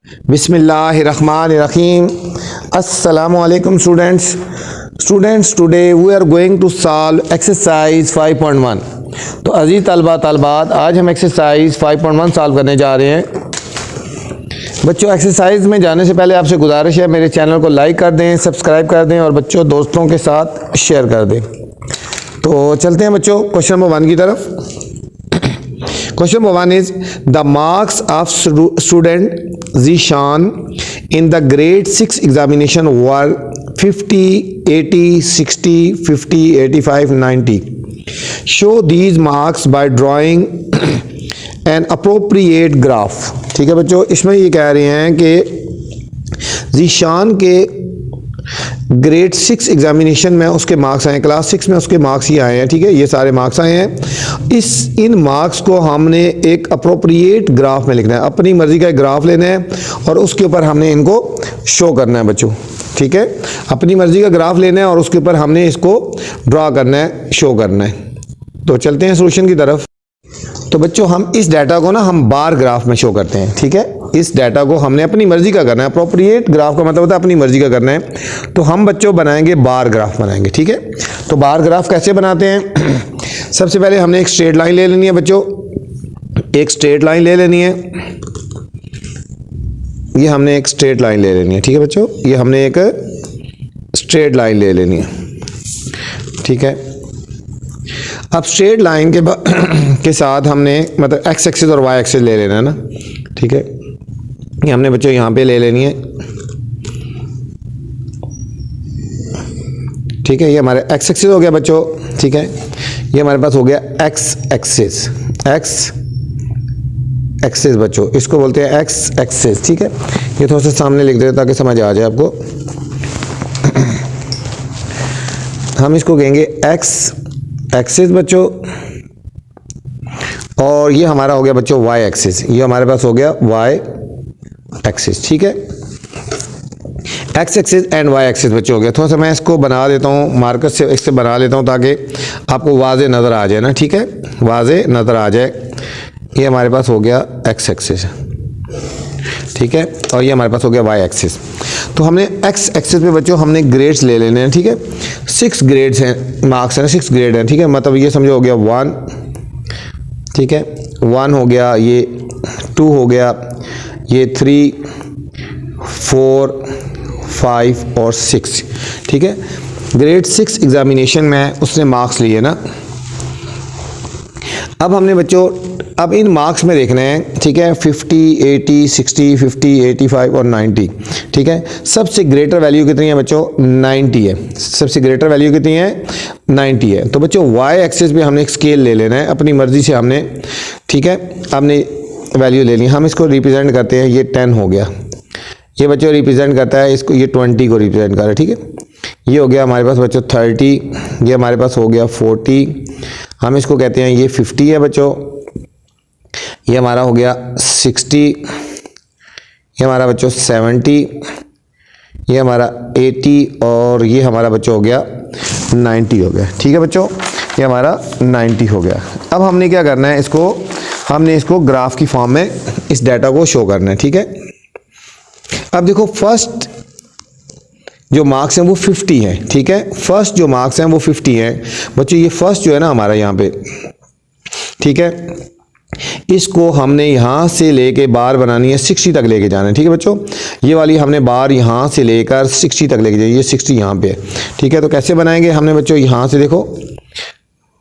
Bismillahirrahmanirrahim. Assalamu alaikum students, today we are going to solve exercise 5.1. तो अजीज़ तलबा तलबात, आज हम एक्सरसाइज 5.1 सॉल्व करने जा रहे हैं। बच्चों, एक्सरसाइज में जाने से पहले आपसे गुजारिश है मेरे चैनल को लाइक कर दें, सब्सक्राइब कर दें और बच्चों दोस्तों के साथ शेयर कर दें। तो चलते हैं बच्चों क्वेश्चन नंबर 1 की तरफ। Question number 1 is the marks of student Zishan in the grade 6 examination were 50, 80, 60, 50, 85, 90. Show these marks by drawing an appropriate graph. ठीक है बच्चों, इसमें ये कह रहे हैं कि जीशान के ग्रेड 6 एग्जामिनेशन में उसके मार्क्स आए हैं, क्लास 6 में उसके मार्क्स ही आए हैं। ठीक है, ये सारे मार्क्स आए हैं। इन मार्क्स को हमने एक अप्रोप्रिएट ग्राफ में लिखना है, अपनी मर्जी का एक ग्राफ लेना है और उसके ऊपर हमने इनको शो करना है बच्चों। ठीक है, अपनी मर्जी का ग्राफ लेना है और उसके ऊपर हमने इसको ड्रा करना है, शो करना है। तो चलते हैं सोल्यूशन की तरफ। तो बच्चों, हम इस डाटा को ना हम बार ग्राफ में शो करते हैं। ठीक है, इस डाटा को हमने अपनी मर्जी का करना है। अप्रोप्रिएट ग्राफ का मतलब होता है अपनी मर्जी का करना है। तो हम बच्चों बनाएंगे बार ग्राफ बनाएंगे। ठीक है, तो बार ग्राफ कैसे बनाते हैं? सबसे पहले हमने एक स्ट्रेट लाइन ले लेनी है बच्चों, एक स्ट्रेट लाइन ले लेनी है। ये हमने एक स्ट्रेट लाइन ले लेनी है। ठीक है बच्चों, ये हमने एक स्ट्रेट लाइन ले लेनी है। ठीक है, अब स्ट्रेट लाइन के साथ हमने मतलब एक्स एक्सिस और वाई एक्सिस ले लेना है ना। ठीक है, ये हमने बच्चों यहाँ पे ले लेनी है। ठीक है, ये हमारे एक्स एक्सिस हो गया बच्चों। ठीक है, ये हमारे पास हो गया एक्स एक्सिस, एक्स एक्सिस बच्चों, इसको बोलते हैं एक्स एक्सिस। ठीक है, ये थोड़ा सा सामने लिख देते ताकि समझ आ जाए आपको। हम इसको कहेंगे एक्स एक्सिस बच्चों, और ये हमारा हो गया बच्चों वाई एक्सिस, ये हमारे पास हो गया वाई एक्सिस। ठीक है, X axis and Y axis बच्चों हो गया। थोड़ा सा मैं इसको बना देता हूँ, मार्कर से इससे बना लेता हूँ ताकि आपको वाज़े नज़र आ जाए ना। ठीक है, वाज़े नज़र आ जाए। ये हमारे पास हो गया एक्स एक्सिस। ठीक है, और ये हमारे पास हो गया वाई एक्सिस। तो हमने एक्स एक्सिस पे बच्चों हमने ग्रेड्स ले लेने हैं। ठीक है, 6 ग्रेड्स हैं, मार्क्स हैं, 6 ग्रेड हैं। ठीक है, मतलब ये समझो हो गया 1। ठीक है, 1 हो गया, ये 2 हो गया, ये 3, 4, 5 और 6। ठीक है, ग्रेड 6 एग्जामिनेशन में उसने मार्क्स लिए ना। अब हमने बच्चों अब इन मार्क्स में देखना है। ठीक है, 50, 80, 60, 50, 85 और 90। ठीक है, सबसे ग्रेटर वैल्यू कितनी है बच्चों? 90 है। सबसे ग्रेटर वैल्यू कितनी है? 90 है। तो बच्चों वाई एक्सिस पे हमने एक स्केल ले लेना है, अपनी मर्जी से हमने। ठीक है, हमने वैल्यू ले ली, हम इसको रिप्रेजेंट करते हैं। ये 10 हो गया, ये बच्चों रिप्रेजेंट करता है इसको, ये 20 को रिप्रेजेंट कर रहा है। ठीक है, ये हो गया हमारे पास बच्चों 30, ये हमारे पास हो गया 40, हम इसको कहते हैं ये 50 है बच्चों, ये हमारा हो गया 60, ये हमारा बच्चों 70, ये हमारा 80 और ये हमारा बच्चों हो गया 90 हो गया। ठीक है बच्चों, ये हमारा 90 हो गया। अब हमने क्या करना है, इसको हमने इसको ग्राफ की फॉर्म में इस डाटा को शो करना है। ठीक है, अब देखो फर्स्ट जो मार्क्स हैं वो 50 हैं। ठीक है, फर्स्ट जो मार्क्स हैं वो 50 हैं बच्चों। ये फर्स्ट जो है ना हमारा यहाँ पे, ठीक है, इसको हमने यहाँ से लेके बार बनानी है 60 तक लेके जाना है। ठीक है बच्चों, ये वाली हमने बार यहाँ से लेकर 60 तक लेके जाइए, ये 60 यहाँ पे है। ठीक है, तो कैसे बनाएंगे हमने बच्चों, यहाँ से देखो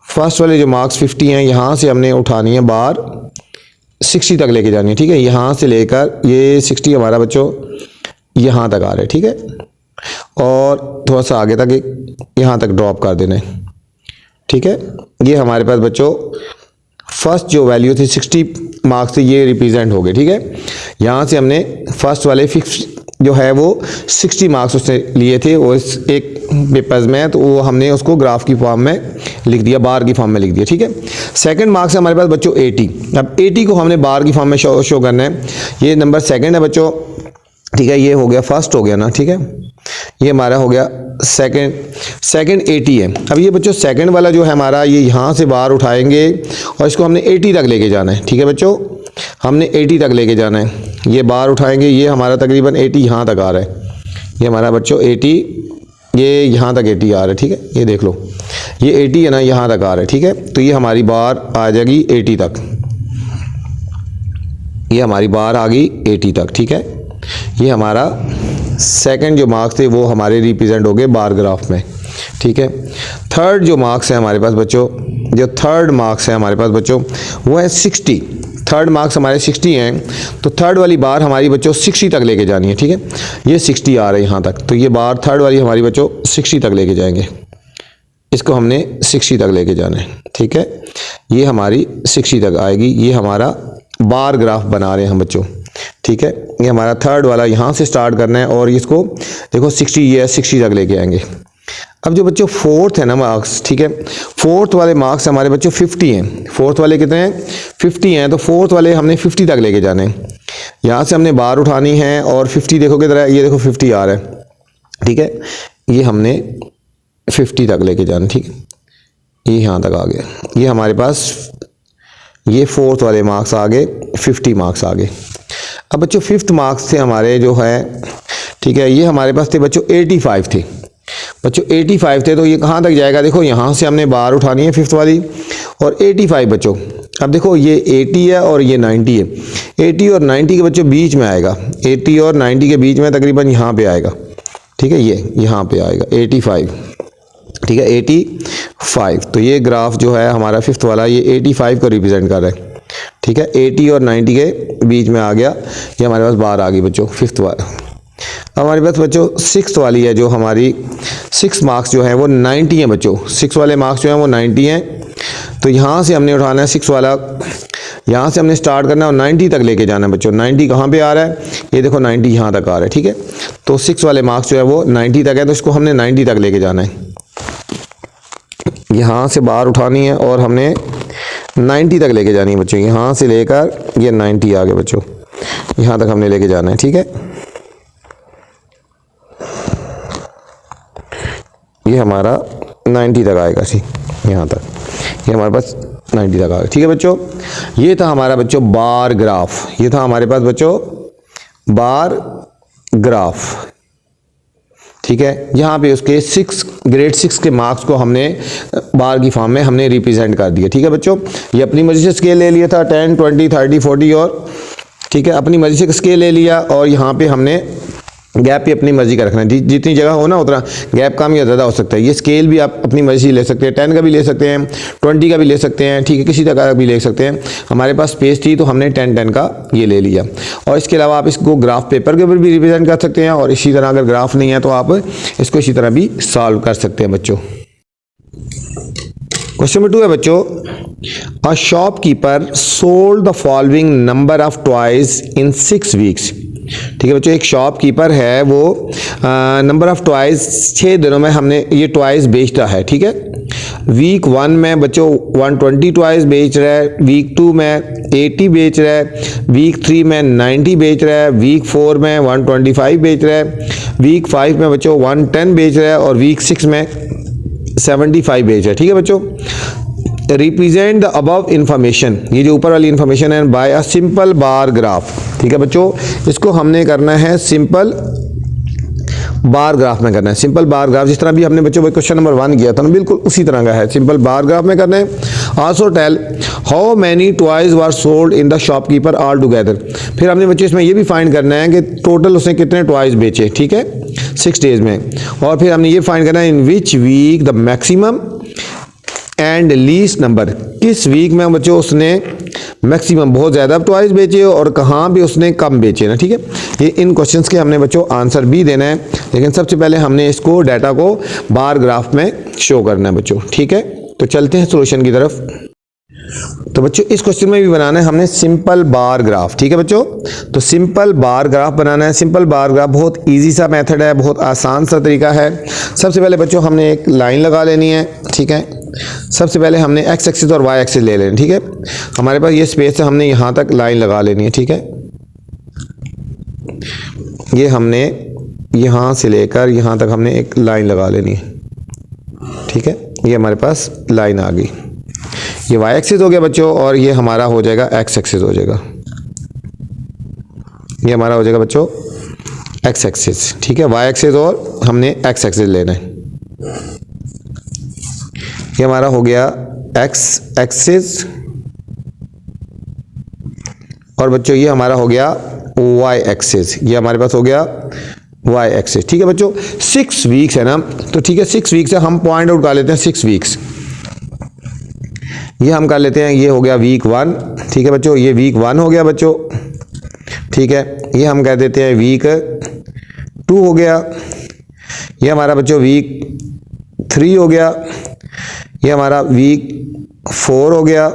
फर्स्ट वाले जो मार्क्स 50 हैं यहाँ से हमने उठानी है बार 60 तक लेके जानी है। ठीक है, यहाँ से लेकर ये 60 हमारा बच्चों यहाँ तक आ रहा है। ठीक है, और थोड़ा सा आगे तक यहाँ तक ड्रॉप कर देना है। ठीक है, ये हमारे पास बच्चों फर्स्ट जो वैल्यू थी 60 मार्क्स थे, ये रिप्रेजेंट हो गए। ठीक है, यहाँ से हमने फर्स्ट वाले फिक्स जो है वो 60 मार्क्स उसने लिए थे वो इस एक पेपर्स में, तो वो हमने उसको ग्राफ की फॉर्म में लिख दिया, बार की फॉर्म में लिख दिया। ठीक है, सेकंड मार्क्स है हमारे पास बच्चों 80। अब 80 को हमने बार की फॉर्म में शो करना है। ये नंबर सेकंड है बच्चों। ठीक है, ये हो गया फर्स्ट हो गया ना। ठीक है, ये हमारा हो गया सेकंड 80 है। अब ये बच्चों सेकंड वाला जो है हमारा, ये यहाँ से बाहर उठाएंगे और इसको हमने 80 तक लेके जाना है। ठीक है बच्चों, हमने 80 तक लेके जाना है। ये बार उठाएंगे, ये हमारा तकरीबन 80 यहाँ तक आ रहा है। ये हमारा बच्चों 80, ये यहाँ तक 80 आ रहा है, ठीक है। ये देख लो, ये 80 है ना, यहाँ तक आ रहा है, ठीक है। तो ये हमारी बार आ जाएगी 80 तक, ये हमारी बार आ गई 80 तक, ठीक है। ये हमारा सेकंड जो मार्क्स थे वो हमारे रिप्रेजेंट हो गए बार ग्राफ में, ठीक है। थर्ड जो मार्क्स है हमारे पास बच्चों, जो थर्ड मार्क्स है हमारे पास बच्चों वो है 60। थर्ड मार्क्स हमारे 60 हैं, तो थर्ड वाली बार हमारी बच्चों 60 तक लेके जानी है, ठीक है। ये 60 आ रहा है यहाँ तक, तो ये बार थर्ड वाली हमारी बच्चों 60 तक लेके जाएंगे, इसको हमने 60 तक लेके जाना है, ठीक है। ये हमारी 60 तक आएगी, ये हमारा बार ग्राफ बना रहे हैं हम बच्चों, ठीक है। ये हमारा थर्ड वाला यहाँ से स्टार्ट करना है और इसको देखो 60, ये 60 तक लेके आएंगे। अब जो बच्चों फोर्थ है ना मार्क्स, ठीक है, फोर्थ वाले मार्क्स हमारे बच्चों 50 हैं। फोर्थ वाले कितने हैं? 50 हैं। तो फोर्थ वाले हमने 50 तक लेके जाने हैं। यहाँ से हमने बार उठानी है और 50 देखो किधर है, ये देखो 50 आ रहा है, ठीक है। ये हमने 50 तक लेके जाना, ठीक है। ये यहाँ तक आ गया, ये हमारे पास ये फोर्थ वाले मार्क्स आ गए, 50 मार्क्स आ गए। अब बच्चों फिफ्थ मार्क्स थे हमारे जो है, ठीक है, ये हमारे पास थे बच्चों 85 थे। बच्चों 85 थे, तो ये कहाँ तक जाएगा? देखो यहाँ से हमने बार उठानी है फिफ्थ वाली और 85 बच्चों। अब देखो ये 80 है और ये 90 है। 80 और 90 के बच्चों बीच में आएगा, 80 और 90 के बीच में तकरीबन यहाँ पे आएगा, ठीक है। ये यहाँ पे आएगा 85, ठीक है, 85। तो ये ग्राफ जो है हमारा फिफ्थ वाला, ये 85 को रिप्रेजेंट कर रहा है, ठीक है। 80 और 90 के बीच में आ गया, ये हमारे पास बार आ गई बच्चों फिफ्थ वाला। हमारे पास बच्चों सिक्स वाली है, जो हमारी 6 मार्क्स जो है वो 90 हैं बच्चों। 6 वाले मार्क्स जो हैं वो 90 हैं। तो यहाँ से हमने उठाना है 6 वाला, यहाँ से हमने स्टार्ट करना है और 90 तक लेके जाना है बच्चों। 90 कहाँ पे आ रहा है? ये देखो 90 यहाँ तक आ रहा है, ठीक है। तो 6 वाले मार्क्स जो है वो 90 तक है, तो इसको हमने 90 तक लेके जाना है। यहाँ से बार उठानी है और हमने 90 तक लेके जानी है बच्चों। यहाँ से लेकर ये 90 आ गए बच्चों, यहाँ तक हमने लेके जाना है, ठीक है। ये हमारा 90 तक आएगा, ठीक, यहाँ तक, ये हमारे पास 90 तक आ गया, ठीक है बच्चों। ये था हमारा बच्चों बार ग्राफ, ये था हमारे पास बच्चों बार ग्राफ, ठीक है। यहाँ पे उसके ग्रेड 6 के मार्क्स को हमने बार की फॉर्म में हमने रिप्रेजेंट कर दिया, ठीक है बच्चों। ये अपनी मर्जी से स्केल ले लिया था 10, 20, 30, 40 और, ठीक है, अपनी मर्जी से स्केल ले लिया और यहाँ पे हमने गैप भी अपनी मर्जी का रखना है। जितनी जगह हो ना उतना गैप कम या ज़्यादा हो सकता है। ये स्केल भी आप अपनी मर्जी ले सकते हैं, 10 का भी ले सकते हैं, 20 का भी ले सकते हैं, ठीक है, किसी तरह का भी ले सकते हैं। हमारे पास स्पेस थी तो हमने 10 का ये ले लिया। और इसके अलावा आप इसको ग्राफ पेपर के ऊपर भी रिप्रेजेंट कर सकते हैं और इसी तरह अगर ग्राफ नहीं है तो आप इसको इसी तरह भी सॉल्व कर सकते हैं बच्चों। क्वेश्चन नंबर 2 है बच्चों, a shopkeeper sold the following number of toys in 6 weeks. ठीक है बच्चों, एक शॉपकीपर है, वो नंबर ऑफ टॉयज 6 दिनों में हमने ये टॉयज बेचता है, ठीक है। वीक 1 में बच्चों 120 टॉयज बेच रहा है, वीक 2 में 80 बेच रहा है, वीक 3 में 90 बेच रहा है, वीक 4 में 125 बेच रहा है, वीक 5 में बच्चों 110 बेच रहा है और वीक 6 में 75 बेच रहा है, ठीक है बच्चों। रिप्रेजेंट द अबव इंफॉर्मेशन, ये जो ऊपर वाली इंफॉर्मेशन है, by a simple bar graph, ठीक है बच्चों। इसको हमने करना है सिंपल बार ग्राफ में करना है। सिंपल बार ग्राफ जिस तरह भी हमने बच्चों क्वेश्चन नंबर 1 किया था ना, बिल्कुल उसी तरह का है, सिंपल बार ग्राफ में करना है। Also tell how many toys were sold in the shopkeeper all together. फिर हमने बच्चों इसमें ये भी फाइंड करना है कि टोटल उसने कितने टॉयज बेचे, ठीक है, 6 डेज में। और फिर हमने ये फाइंड करना है in which week the maximum and least number, किस वीक में बच्चों उसने मैक्सिमम बहुत ज़्यादा टॉयज बेचे और कहाँ भी उसने कम बेचे ना, ठीक है। ये इन क्वेश्चंस के हमने बच्चों आंसर भी देना है, लेकिन सबसे पहले हमने इसको डाटा को बार ग्राफ में शो करना है बच्चों, ठीक है। तो चलते हैं सॉल्यूशन की तरफ। तो बच्चों इस क्वेश्चन में भी बनाना है हमने सिंपल बार ग्राफ, ठीक है बच्चों। तो सिंपल बार ग्राफ बनाना है। सिंपल बार ग्राफ बहुत इजी सा मेथड है, बहुत आसान सा तरीका है। सबसे पहले बच्चों हमने एक लाइन लगा लेनी है, ठीक है। सबसे पहले हमने एक्स एक्सिस और वाई एक्सिस ले लेनी, ठीक है। हमारे पास ये स्पेस है, हमने यहाँ तक लाइन लगा लेनी है, ठीक है। ये हमने यहाँ से लेकर यहाँ तक हमने एक लाइन लगा लेनी है, ठीक है। ये हमारे पास लाइन आ गई, ये वाई एक्सिस हो गया बच्चों और ये हमारा हो जाएगा एक्स एक्सिस हो जाएगा, ये हमारा हो जाएगा बच्चों एक्स एक्सिस, ठीक है, वाई एक्सिस और हमने एक्स एक्सिस लेना है। ये हमारा हो गया एक्स एक्सिस और बच्चों ये हमारा हो गया वाई एक्सिस, ये हमारे पास हो गया वाई एक्सिस, ठीक है बच्चों। 6 वीक्स है ना, तो ठीक है 6 वीक्स है, हम पॉइंट आउट कर लेते हैं 6 वीक्स। ये हम कर लेते हैं, ये हो गया वीक 1, ठीक है बच्चों, ये वीक 1 हो गया बच्चों, ठीक है। ये हम कह देते हैं वीक 2 हो गया, ये हमारा बच्चों वीक 3 हो गया, ये हमारा वीक 4 हो गया,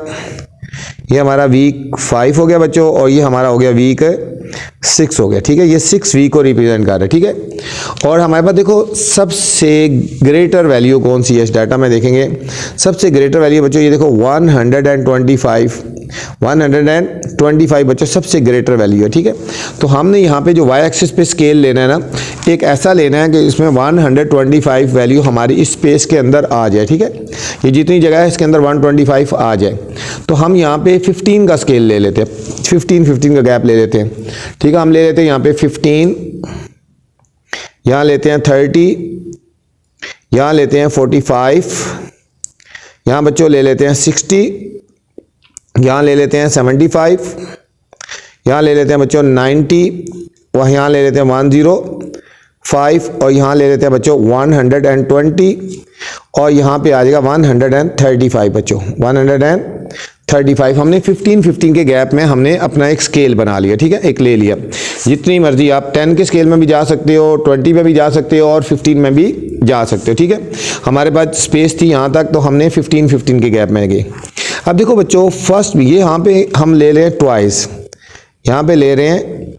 ये हमारा वीक 5 हो गया बच्चों, और ये हमारा हो गया वीक 6 हो गया, ठीक है। ये 6 वीक को रिप्रेजेंट कर रहा है, ठीक है। और हमारे पास देखो सबसे ग्रेटर वैल्यू कौन सी है इस डाटा में देखेंगे, सबसे ग्रेटर वैल्यू बच्चों ये देखो 125 बच्चों सबसे ग्रेटर वैल्यू है, ठीक है। तो हमने यहाँ पे जो वाई एक्सिस पे स्केल लेना है ना, एक ऐसा लेना है कि इसमें 125 वैल्यू हमारी इस स्पेस के अंदर आ जाए, ठीक है। ये जितनी जगह है इसके अंदर 125 आ जाए। तो हम यहाँ पे 15 का स्केल ले लेते हैं, 15 का गैप ले लेते हैं, ठीक है। हम ले लेते हैं यहाँ पे 15, यहाँ लेते हैं 30, यहाँ लेते हैं 45, यहाँ बच्चों ले लेते हैं 60, यहाँ ले लेते हैं 75, यहाँ ले लेते हैं बच्चों 90, और यहाँ ले लेते हैं 105, और यहाँ ले लेते हैं बच्चों 120, और यहाँ पे आ जाएगा 135 बच्चों, 135। हमने 15 के गैप में हमने अपना एक स्केल बना लिया, ठीक है, एक ले लिया। जितनी मर्जी आप 10 के स्केल में भी जा सकते हो, 20 में भी जा सकते हो, और 15 में भी जा सकते हो, ठीक है। हमारे पास स्पेस थी यहाँ तक, तो हमने 15 के गैप में गए। अब देखो बच्चों फर्स्ट ये यहाँ पे हम ले रहे हैं ट्वाइस, यहाँ पे ले रहे हैं,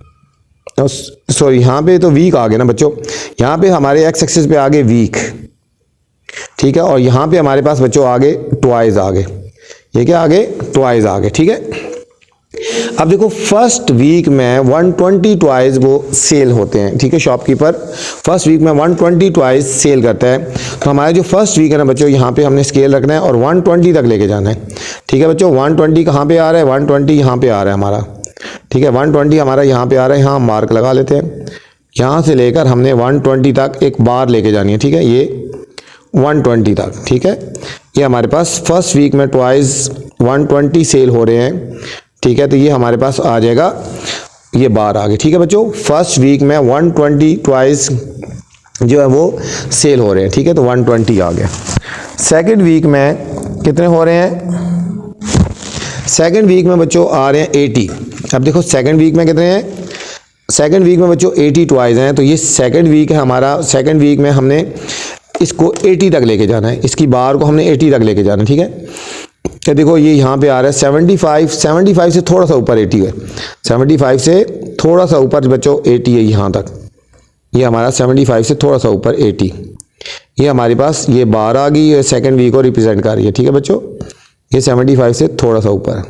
सॉरी यहाँ पे तो वीक आ गए ना बच्चों, यहाँ पे हमारे एक्स एक्सिस पे आ गए वीक, ठीक है, और यहाँ पे हमारे पास बच्चों आ गए ट्वाइस आ गए, ये क्या आ गए ट्वाइस आ गए, ठीक है। अब देखो फर्स्ट वीक में 120 ट्वाइस वो सेल होते हैं, ठीक है। शॉपकीपर फर्स्ट वीक में 120 ट्वाइस सेल करता है। तो हमारा जो फर्स्ट वीक है ना बच्चों, यहाँ पे हमने स्केल रखना है और 120 तक लेके जाना है, ठीक है बच्चों। 120 कहाँ पे आ रहा है, 120 यहाँ पे आ रहा है हमारा, ठीक है। 120 हमारा यहाँ पे आ रहा है, यहाँ मार्क लगा लेते हैं। यहाँ से लेकर हमने 120 तक एक बार लेके जानी है, ठीक है, ये 120 तक, ठीक है। ये हमारे पास फर्स्ट वीक में ट्वाइस 120 सेल हो रहे हैं, ठीक है। तो ये हमारे पास आ जाएगा, ये बार आ गए, ठीक है बच्चों। फर्स्ट वीक में 120 ट्वाइस जो है वो सेल हो रहे हैं, ठीक है, तो 120 आ गया। सेकंड वीक में कितने हो रहे हैं, सेकंड वीक में बच्चों आ रहे हैं 80। अब देखो सेकंड वीक में कितने हैं, सेकंड वीक में बच्चों 80 ट्वाइस हैं। तो ये सेकंड वीक है हमारा, सेकंड वीक में हमने इसको 80 तक लेके जाना है, इसकी बार को हमने 80 तक लेके जाना है, ठीक है। तो देखो ये यहाँ पे आ रहा है 75 से थोड़ा सा ऊपर 80 है, 75 से थोड़ा सा ऊपर बच्चों 80 है यहाँ तक, ये हमारा 75 से थोड़ा सा ऊपर 80, ये हमारे पास ये बार आ गई, ये सेकंड वीक को रिप्रेजेंट कर रही है, ठीक है बच्चों। ये 75 से थोड़ा सा ऊपर,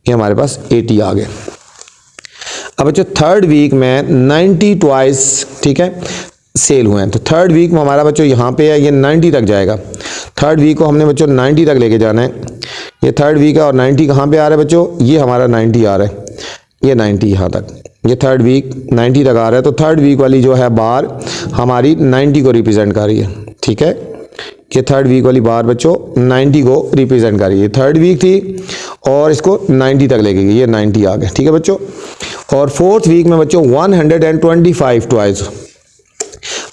ये हमारे पास 80 आ गए। अब बच्चों थर्ड वीक में 90 ट्वाइस, ठीक है, सेल हुए हैं। तो थर्ड वीक में हमारा बच्चों यहाँ पे है, ये 90 तक जाएगा। थर्ड वीक को हमने बच्चों 90 तक लेके जाना है। ये थर्ड वीक है और 90 कहाँ पे आ रहा है बच्चों, ये हमारा 90 आ रहा है, ये 90 यहाँ तक, ये थर्ड वीक 90 तक आ रहा है। तो थर्ड वीक वाली जो है बार हमारी 90 को रिप्रेजेंट कर रही है, ठीक है। ये थर्ड वीक वाली बार बच्चों 90 को रिप्रेजेंट कर रही है। थर्ड वीक थी और इसको 90 तक लेके गई, ये 90 आ गए, ठीक है बच्चों। और फोर्थ वीक में बच्चों 125 ट्वाइस।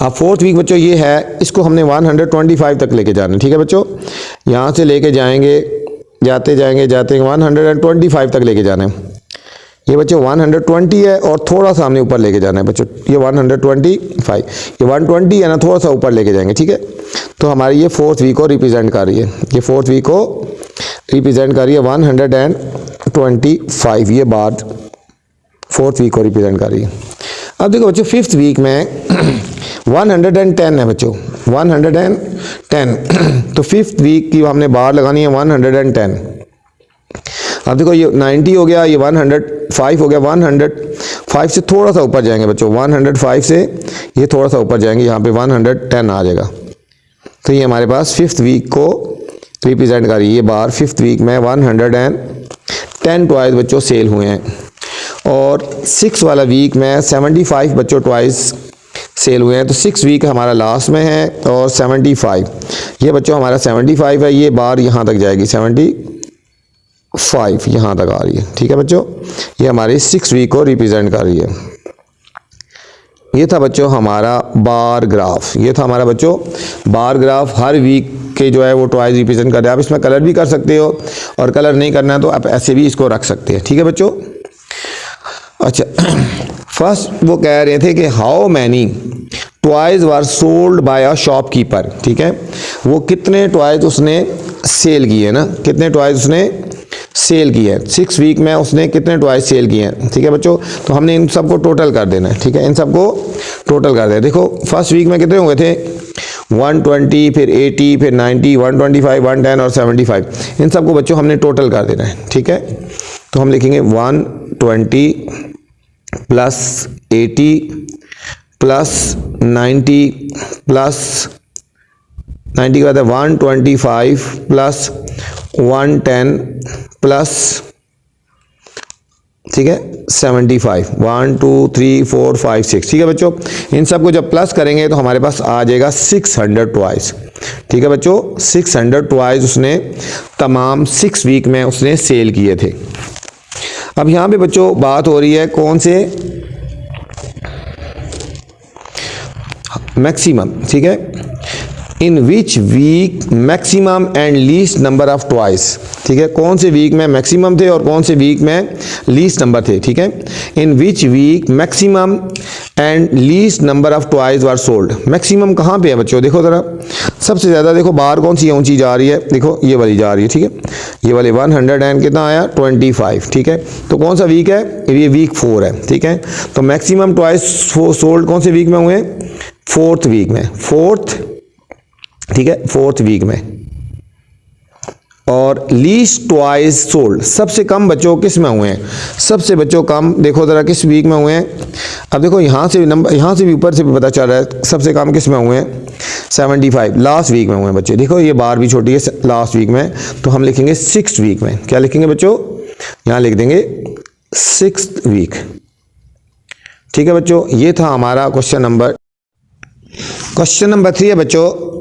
अब फोर्थ वीक बच्चों ये है, इसको हमने 125 तक लेके जाना है, ठीक है बच्चों। यहाँ से लेके जाएंगे, जाते जाएंगे 125 तक लेके जाना है। ये बच्चों 120 है और थोड़ा सा हमने ऊपर लेके जाना है बच्चों, ये 125, ये 120 है ना, थोड़ा सा ऊपर लेके जाएंगे, ठीक है। तो हमारी ये फोर्थ वीक को रिप्रेजेंट कर रही है, ये फोर्थ वीक को रिप्रेजेंट कर रही है 125, ये बार फोर्थ वीक को रिप्रेजेंट कर रही है। अब देखो बच्चों फिफ्थ वीक में 110 है बच्चों, 110। तो फिफ्थ वीक की हमने बार लगानी है 110। अब देखो ये 90 हो गया, ये 105 हो गया, 105 से थोड़ा सा ऊपर जाएंगे बच्चों, 105 से ये थोड़ा सा ऊपर जाएंगे, यहाँ पे 110 आ जाएगा। तो ये हमारे पास फिफ्थ वीक को रिप्रेजेंट कर रही है, ये बार फिफ्थ वीक में 110 ट्वाइस बच्चों सेल हुए हैं। और 6 वाला वीक में 75 बच्चों टॉयज़ सेल हुए हैं। तो 6 वीक हमारा लास्ट में है और 75 ये बच्चों हमारा 75 है, ये बार यहाँ तक जाएगी 75 यहाँ तक आ रही है। ठीक है बच्चों, ये हमारी 6 वीक को रिप्रेजेंट कर रही है। ये था बच्चों हमारा बार ग्राफ, ये था हमारा बच्चों बार ग्राफ। हर वीक के जो है वो टॉयज रिप्रेजेंट कर रहे हैं। आप इसमें कलर भी कर सकते हो और कलर नहीं करना है तो आप ऐसे भी इसको रख सकते हैं। ठीक है बच्चों। अच्छा, फर्स्ट वो कह रहे थे कि how many toys were sold by a shopkeeper. ठीक है, वो कितने टॉयज उसने सेल किए ना, कितने टॉयज उसने सेल किए हैं 6 वीक में, उसने कितने टॉयज सेल किए हैं। ठीक है बच्चों, तो हमने इन सबको टोटल कर देना है। ठीक है, इन सबको टोटल कर देना। देखो फर्स्ट वीक में कितने हुए थे 120, फिर 80, फिर 90, 125, 110 और 75। इन सबको बच्चों हमने टोटल कर देना है। ठीक है, तो हम लिखेंगे 120 प्लस 80 प्लस 90 प्लस 90 के बाद 125 प्लस 110 प्लस, ठीक है 75, 1 2 3 4 5 6। ठीक है बच्चों, इन सबको जब प्लस करेंगे तो हमारे पास आ जाएगा 600 टॉयज। ठीक है बच्चों, 600 टॉयज उसने तमाम 6 वीक में उसने सेल किए थे। अब यहाँ पे बच्चों बात हो रही है कौन से मैक्सिमम। ठीक है, in which week maximum and least number of toys. ठीक है, कौन से वीक में मैक्सिमम थे और कौन से वीक में लीस्ट नंबर थे। ठीक है, in which week maximum and least number of toys were sold. Maximum कहाँ पे है बच्चों, देखो ज़रा सबसे ज़्यादा देखो बाहर कौन सी ऊंची जा रही है, देखो ये वाली जा रही है। ठीक है, ये वाले 100 एंड कितना आया 25। ठीक है, तो कौन सा वीक है, ये वीक 4 है। ठीक है, तो मैक्सिमम टॉयज सोल्ड कौन से वीक में हुए, 4th वीक में, 4th, ठीक है 4th वीक में। और लीस्ट टॉयज सोल्ड सबसे कम बच्चों किस में हुए हैं, सबसे बच्चों कम देखो ज़रा किस वीक में हुए हैं। अब देखो यहाँ से भी नंबर, यहाँ से भी ऊपर से भी पता चल रहा है सबसे कम किस में हुए हैं 75 लास्ट वीक में हुए हैं बच्चे। देखो ये बार भी छोटी है लास्ट वीक में, तो हम लिखेंगे 6th वीक में। क्या लिखेंगे बच्चों, यहाँ लिख देंगे 6th वीक। ठीक है बच्चों, ये था हमारा क्वेश्चन नंबर 3 है बच्चों,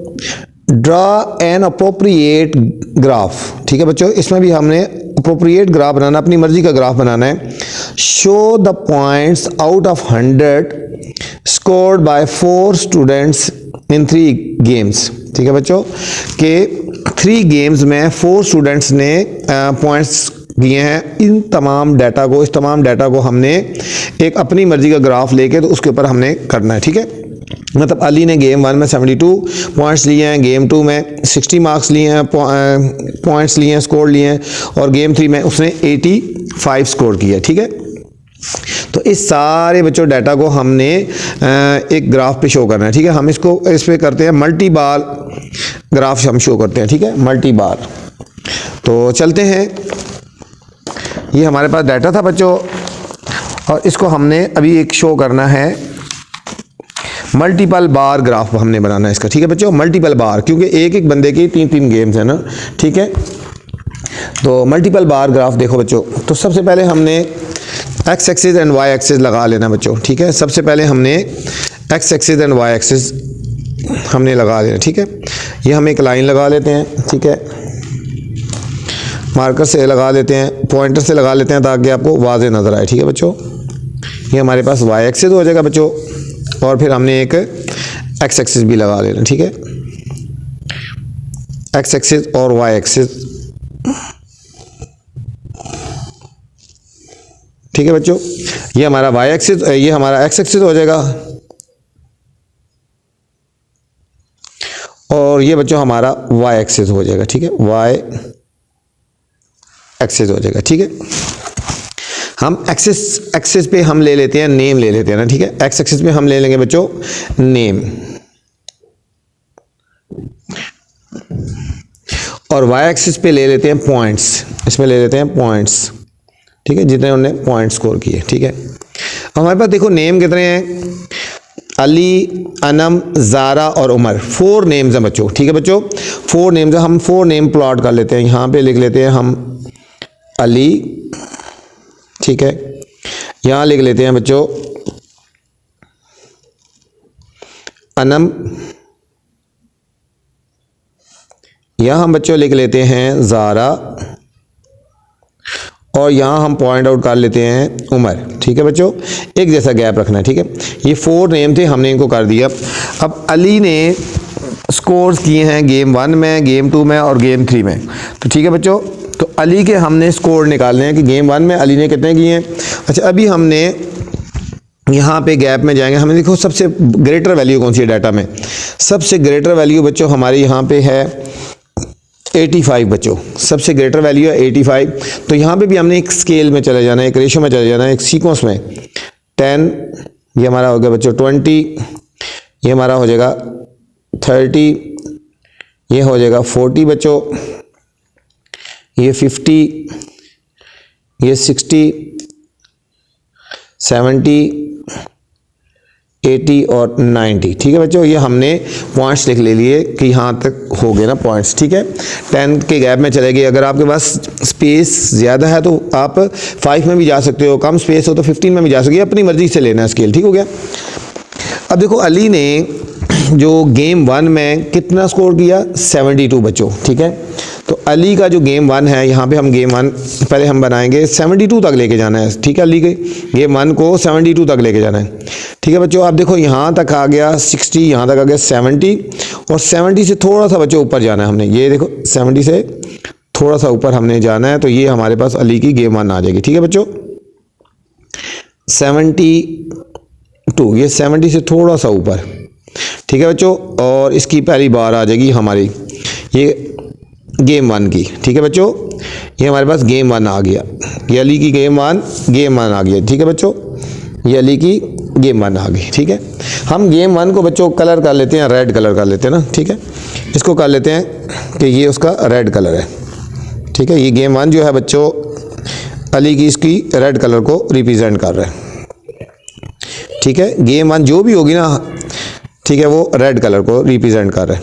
ड्रा एन अप्रोप्रिएट ग्राफ। ठीक है बच्चों, इसमें भी हमने अप्रोप्रिएट ग्राफ बनाना, अपनी मर्जी का ग्राफ बनाना है। Show the points out of 100 scored by 4 students in 3 games. ठीक है बच्चों, के 3 गेम्स में 4 स्टूडेंट्स ने पॉइंट्स दिए हैं। इन तमाम डाटा को, इस तमाम डाटा को हमने एक अपनी मर्जी का ग्राफ लेके तो उसके ऊपर हमने करना है। ठीक है, मतलब अली ने गेम 1 में 72 पॉइंट्स लिए हैं, गेम 2 में 60 मार्क्स लिए हैं, पॉइंट्स लिए हैं, स्कोर लिए हैं, और गेम 3 में उसने 85 स्कोर किया। ठीक है, तो इस सारे बच्चों डाटा को हमने एक ग्राफ पे शो करना है। ठीक है, हम इसको इस पे करते हैं मल्टी बार ग्राफ हम शो करते हैं। ठीक है, मल्टी बार। तो चलते हैं, ये हमारे पास डाटा था बच्चों और इसको हमने अभी एक शो करना है मल्टीपल बार ग्राफ हमने बनाना है इसका। ठीक है बच्चों, मल्टीपल बार, क्योंकि एक एक बंदे की 3 गेम्स है ना। ठीक है, तो मल्टीपल बार ग्राफ देखो बच्चों, तो सबसे पहले हमने X axis and Y axis लगा लेना बच्चों। ठीक है, सबसे पहले हमने X axis and Y axis हमने लगा लेना। ठीक है, ये हम एक लाइन लगा लेते हैं। ठीक है, मार्कर से लगा लेते हैं, पॉइंटर से लगा लेते हैं ताकि आपको वाज़े नज़र आए। ठीक है बच्चों, ये हमारे पास वाई एक्सिस हो जाएगा बच्चों, और फिर हमने एक एक्स एक्सिस भी लगा लेना। ठीक है, एक्स एक्सिस और वाई एक्सिस। ठीक है बच्चों, ये हमारा वाई एक्सिस, ये हमारा एक्स एक्सिस हो जाएगा, और ये बच्चों हमारा वाई एक्सिस हो जाएगा। ठीक है, वाई एक्सिस हो जाएगा। ठीक है, हम एक्सिस पे हम ले लेते हैं नेम, ले लेते हैं ना। ठीक है, एक्स एक्सिस पे हम ले लेंगे बच्चों नेम, और वाई एक्सिस पे ले लेते हैं पॉइंट्स, इसमें ले लेते हैं पॉइंट्स। ठीक है, जितने उन्होंने पॉइंट स्कोर किए। ठीक है, हमारे पास देखो नेम कितने हैं, अली, अनम, ज़ारा और उमर, 4 नेम्स हैं बच्चों। ठीक है बच्चों, 4 नेम्स हैं। हम 4 नेम प्लॉट कर लेते हैं, यहाँ पे लिख लेते हैं हम अली। ठीक है, यहाँ लिख लेते हैं बच्चों अनम, यहाँ हम बच्चों लिख लेते हैं ज़ारा, और यहाँ हम पॉइंट आउट कर लेते हैं उमर। ठीक है बच्चों, एक जैसा गैप रखना है। ठीक है, ये 4 नेम थे, हमने इनको कर दिया। अब अली ने स्कोर्स किए हैं गेम 1 में, गेम 2 में और गेम 3 में। तो ठीक है बच्चों, तो अली के हमने स्कोर निकालने हैं कि गेम 1 में अली ने कितने किए हैं। अच्छा, अभी हमने यहाँ पे गैप में जाएंगे, हमें देखो सबसे ग्रेटर वैल्यू कौन सी है डाटा में। सबसे ग्रेटर वैल्यू बच्चों हमारी यहाँ पे है 85 बच्चों, सबसे ग्रेटर वैल्यू है 85। तो यहाँ पे भी हमने एक स्केल में चले जाना है, एक रेशो में चले जाना है, एक सीक्वेंस में। 10 ये हमारा हो गया बच्चों 20, ये हमारा हो जाएगा 30, ये हो जाएगा 40 बच्चों, ये 50, ये 60, 70, 80 और 90। ठीक है बच्चों, ये हमने पॉइंट्स लिख ले लिए कि यहाँ तक हो गए ना पॉइंट्स। ठीक है, 10 के गैप में चले गए। अगर आपके पास स्पेस ज़्यादा है तो आप 5 में भी जा सकते हो, कम स्पेस हो तो 15 में भी जा सकते हो, अपनी मर्जी से लेना है स्केल। ठीक हो गया। अब देखो अली ने जो गेम 1 में कितना स्कोर किया, 72 बच्चों। ठीक है, तो अली का जो गेम 1 है, यहाँ पे हम गेम 1 पहले हम बनाएंगे 72 तक लेके जाना है। ठीक है, अली के गेम 1 को 72 तक लेके जाना है। ठीक है बच्चों, आप देखो यहाँ तक आ गया 60, यहाँ तक आ गया 70, और 70 से थोड़ा सा बच्चों ऊपर जाना है हमने। ये देखो 70 से थोड़ा सा ऊपर हमने जाना है, तो ये हमारे पास अली की गेम 1 आ जाएगी। ठीक है बच्चों, 72, ये 70 से थोड़ा सा ऊपर। ठीक है बच्चों, और इसकी पहली बार आ जाएगी हमारी ये गेम 1 की। ठीक है बच्चों, ये हमारे पास गेम 1 आ गया, ये अली की गेम 1 आ गया। ठीक है बच्चों, ये अली की गेम 1 आ गई। ठीक है, हम गेम 1 को बच्चों कलर कर लेते हैं, रेड कलर कर लेते हैं ना। ठीक है, इसको कर लेते हैं कि ये उसका रेड कलर है। ठीक है, ये गेम 1 जो है बच्चों अली की, इसकी रेड कलर को रिप्रेजेंट कर रहा है। ठीक है, गेम 1 जो भी होगी ना, ठीक है, वो रेड कलर को रिप्रेजेंट कर रहा है।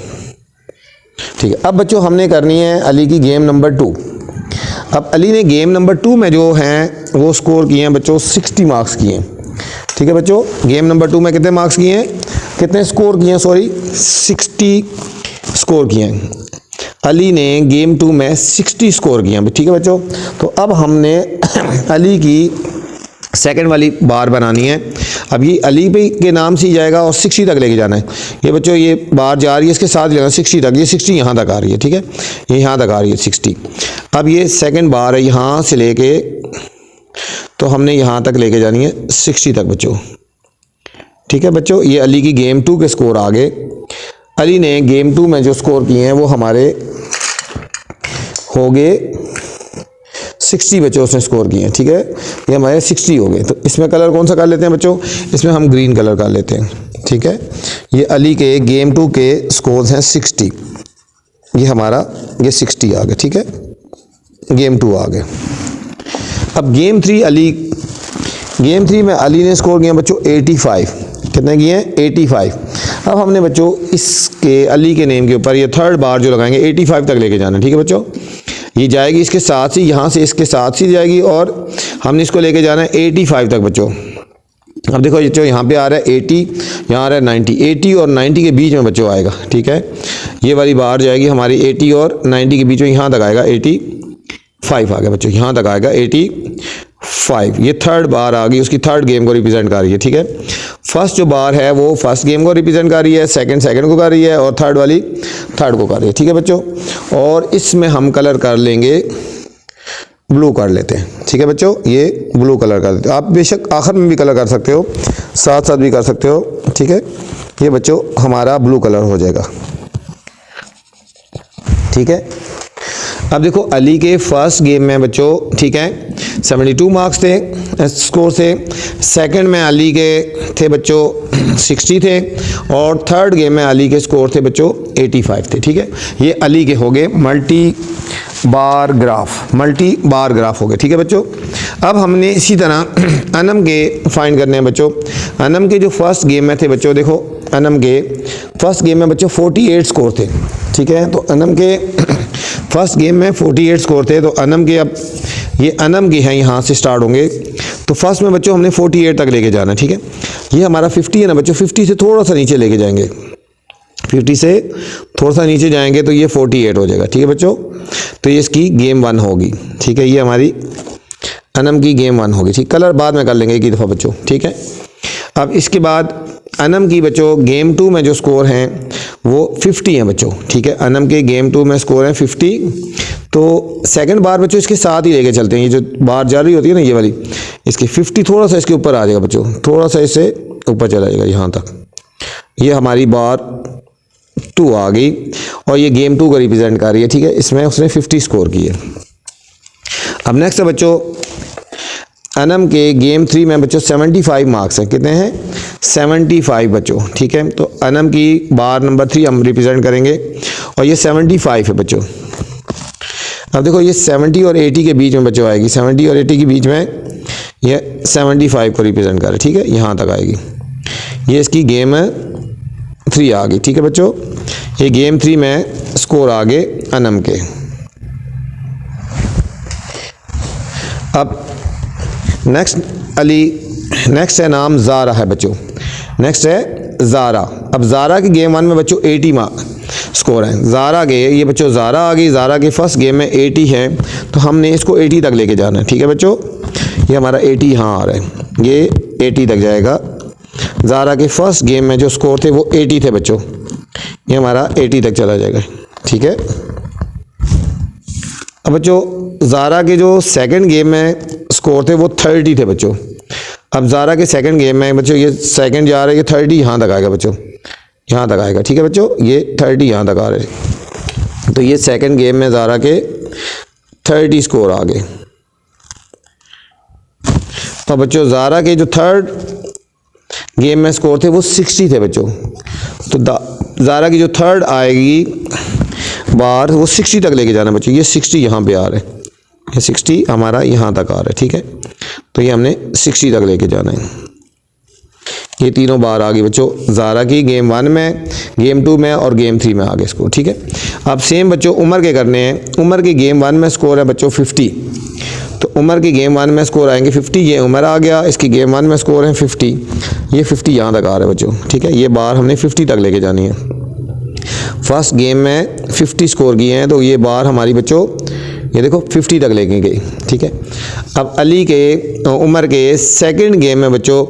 ठीक है, अब बच्चों हमने करनी है अली की गेम नंबर 2। अब अली ने गेम नंबर 2 में जो हैं वो स्कोर किए हैं बच्चों 60 मार्क्स किए हैं। ठीक है बच्चों, गेम नंबर 2 में कितने मार्क्स किए हैं, कितने स्कोर किए हैं, सॉरी 60 स्कोर किए हैं। अली ने गेम 2 में 60 स्कोर किए हैं। ठीक है बच्चों, तो अब हमने अली की सेकंड वाली बार बनानी है। अब ये अली पे के नाम से ही जाएगा और 60 तक लेके जाना है। ये बच्चों ये बार जा रही है, इसके साथ लेना 60 तक, ये 60 यहाँ तक आ रही है। ठीक है, ये यहाँ तक आ रही है 60। अब ये सेकंड बार है, यहाँ से लेके तो हमने यहाँ तक लेके जानी है 60 तक बच्चों। ठीक है बच्चों, ये अली की गेम 2 के स्कोर आ गए। अली ने गेम 2 में जो स्कोर किए हैं वो हमारे हो गए 60 बच्चों उसने स्कोर किए हैं। ठीक है, ये हमारे 60 हो गए। तो इसमें कलर कौन सा कर लेते हैं बच्चों, इसमें हम ग्रीन कलर कर लेते हैं। ठीक है, ये अली के गेम 2 के स्कोर्स हैं 60, ये हमारा ये 60 आ गए। ठीक है, गेम 2 आ गए। अब गेम 3 में अली ने स्कोर किया बच्चों 85, कितने किए हैं 85। अब हमने बच्चों इसके अली के नेम के ऊपर ये थर्ड बार जो लगाएंगे 85 तक लेके जाना है। ठीक है बच्चों, ये जाएगी इसके साथ ही, यहाँ से इसके साथ ही जाएगी और हमने इसको लेके जाना है 85 तक बच्चों। अब देखो बच्चों यहाँ पे आ रहा है 80, यहाँ आ रहा है 90, 80 और 90 के बीच में बच्चों आएगा। ठीक है, ये वाली बार जाएगी हमारी 80 और 90 के बीच में, यहाँ तक आएगा 85 आ गया बच्चों, यहाँ तक आएगा 85। ये थर्ड बार आ गई, उसकी थर्ड गेम को रिप्रेजेंट कर रही है। ठीक है, फर्स्ट जो बार है वो फर्स्ट गेम को रिप्रेजेंट कर रही है, सेकंड को कर रही है और थर्ड वाली थर्ड को कर रही है। ठीक है बच्चों, और इसमें हम कलर कर लेंगे, ब्लू कर लेते हैं। ठीक है बच्चों, ये ब्लू कलर कर देते हो। आप बेशक आखिर में भी कलर कर सकते हो, साथ साथ भी कर सकते हो। ठीक है, ये बच्चों हमारा ब्लू कलर हो जाएगा। ठीक है, अब देखो अली के फर्स्ट गेम में बच्चों, ठीक है, 72 मार्क्स थे स्कोर से। सेकंड में अली के थे बच्चों 60 थे, और थर्ड गेम में अली के स्कोर थे बच्चों 85 थे। ठीक है, ये अली के हो गए मल्टी बार ग्राफ हो गए। ठीक है बच्चों, अब हमने इसी तरह अनम के फाइंड करने हैं बच्चों। अनम के जो फर्स्ट गेम में थे बच्चों, देखो अनम के फर्स्ट गेम में बच्चों 48 स्कोर थे। ठीक है, तो अनम के फर्स्ट गेम में 48 स्कोर थे, तो अनम के अब ये अनम के हैं, यहाँ से स्टार्ट होंगे। तो फर्स्ट में बच्चों हमने 48 तक लेके जाना है, ठीक है। ये हमारा 50 है ना बच्चों, 50 से थोड़ा सा नीचे लेके जाएंगे, 50 से थोड़ा सा नीचे जाएंगे तो ये 48 हो जाएगा, ठीक है बच्चों। तो ये इसकी गेम 1 होगी, ठीक है। ये हमारी अनम की गेम 1 होगी, ठीक। कलर बाद में कर लेंगे एक ही दफ़ा बच्चों, ठीक है। अब इसके बाद अनम की बच्चों गेम 2 में जो स्कोर हैं वो 50 हैं बच्चों, ठीक है। अनम के गेम 2 में स्कोर हैं 50। तो सेकंड बार बच्चों इसके साथ ही लेके चलते हैं, ये जो बार जा रही होती है ना ये वाली, इसकी 50 थोड़ा सा इसके ऊपर आ जाएगा बच्चों, थोड़ा सा इससे ऊपर चला जाएगा यहाँ तक। ये हमारी बार 2 आ गई और ये गेम 2 को रिप्रेजेंट कर रही है, ठीक है। इसमें उसने 50 स्कोर की है। अब नेक्स्ट है बच्चों अनम के गेम 3 में बच्चों 75 मार्क्स हैं। कितने हैं? 75 बच्चों, ठीक है। तो अनम की बार नंबर 3 हम रिप्रेजेंट करेंगे और ये 75 है बच्चों। अब देखो ये 70 और 80 के बीच में बच्चों आएगी, 70 और 80 के बीच में ये 75 को रिप्रेजेंट कर रहा है, ठीक है। यहाँ तक आएगी, ये इसकी गेम 3 आ गई, ठीक है बच्चों। ये गेम 3 में स्कोर आ गए अनम के। अब नेक्स्ट है नाम ज़ारा है बच्चों, नेक्स्ट है ज़ारा। अब ज़ारा की गेम 1 में बच्चों 80 स्कोर है ज़ारा के। ये बच्चों ज़ारा आ गई, ज़ारा के फर्स्ट गेम में 80 है, तो हमने इसको 80 तक लेके जाना है, ठीक है बच्चों। ये हमारा 80 यहाँ आ रहा है, ये 80 तक जाएगा। ज़ारा के फर्स्ट गेम में जो स्कोर थे वो 80 थे बच्चों, ये हमारा 80 तक चला जाएगा, ठीक है। अब बच्चों ज़ारा के जो सेकंड गेम में स्कोर थे वो 30 थे बच्चों। अब ज़ारा के सेकंड गेम में बच्चों ये सेकंड जा रहा है, ये 30 यहाँ तक आएगा बच्चों, यहाँ तक आएगा, ठीक है बच्चों। ये 30 यहाँ तक आ रहे हैं, तो ये सेकंड गेम में ज़ारा के 30 स्कोर आ गए। तो बच्चों ज़ारा के जो थर्ड गेम में स्कोर थे वो 60 थे बच्चों। तो ज़ारा की जो थर्ड आएगी बार वो 60 तक लेके जाना बच्चों। ये 60 यहाँ पे आ रहे हैं, ये 60 हमारा यहाँ तक आ रहा है, ठीक है। तो ये हमने 60 तक लेके जाना है। ये तीनों बार आ गई बच्चों ज़ारा की गेम 1 में, गेम 2 में और गेम 3 में आ गए स्कोर, ठीक है। अब सेम बच्चों उमर के करने हैं। उमर की गेम 1 में स्कोर है बच्चों 50, तो उमर की गेम 1 में स्कोर आएंगे 50। ये उमर आ गया, इसकी गेम 1 में स्कोर है 50, ये 50 यहाँ तक आ रहा है बच्चों, ठीक है। ये बार हमने 50 तक लेके जानी है। फर्स्ट गेम में 50 स्कोर किए हैं, तो ये बार हमारी बच्चों ये देखो 50 तक लेके गई, ठीक है। अब अली के उमर के सेकंड गेम में बच्चों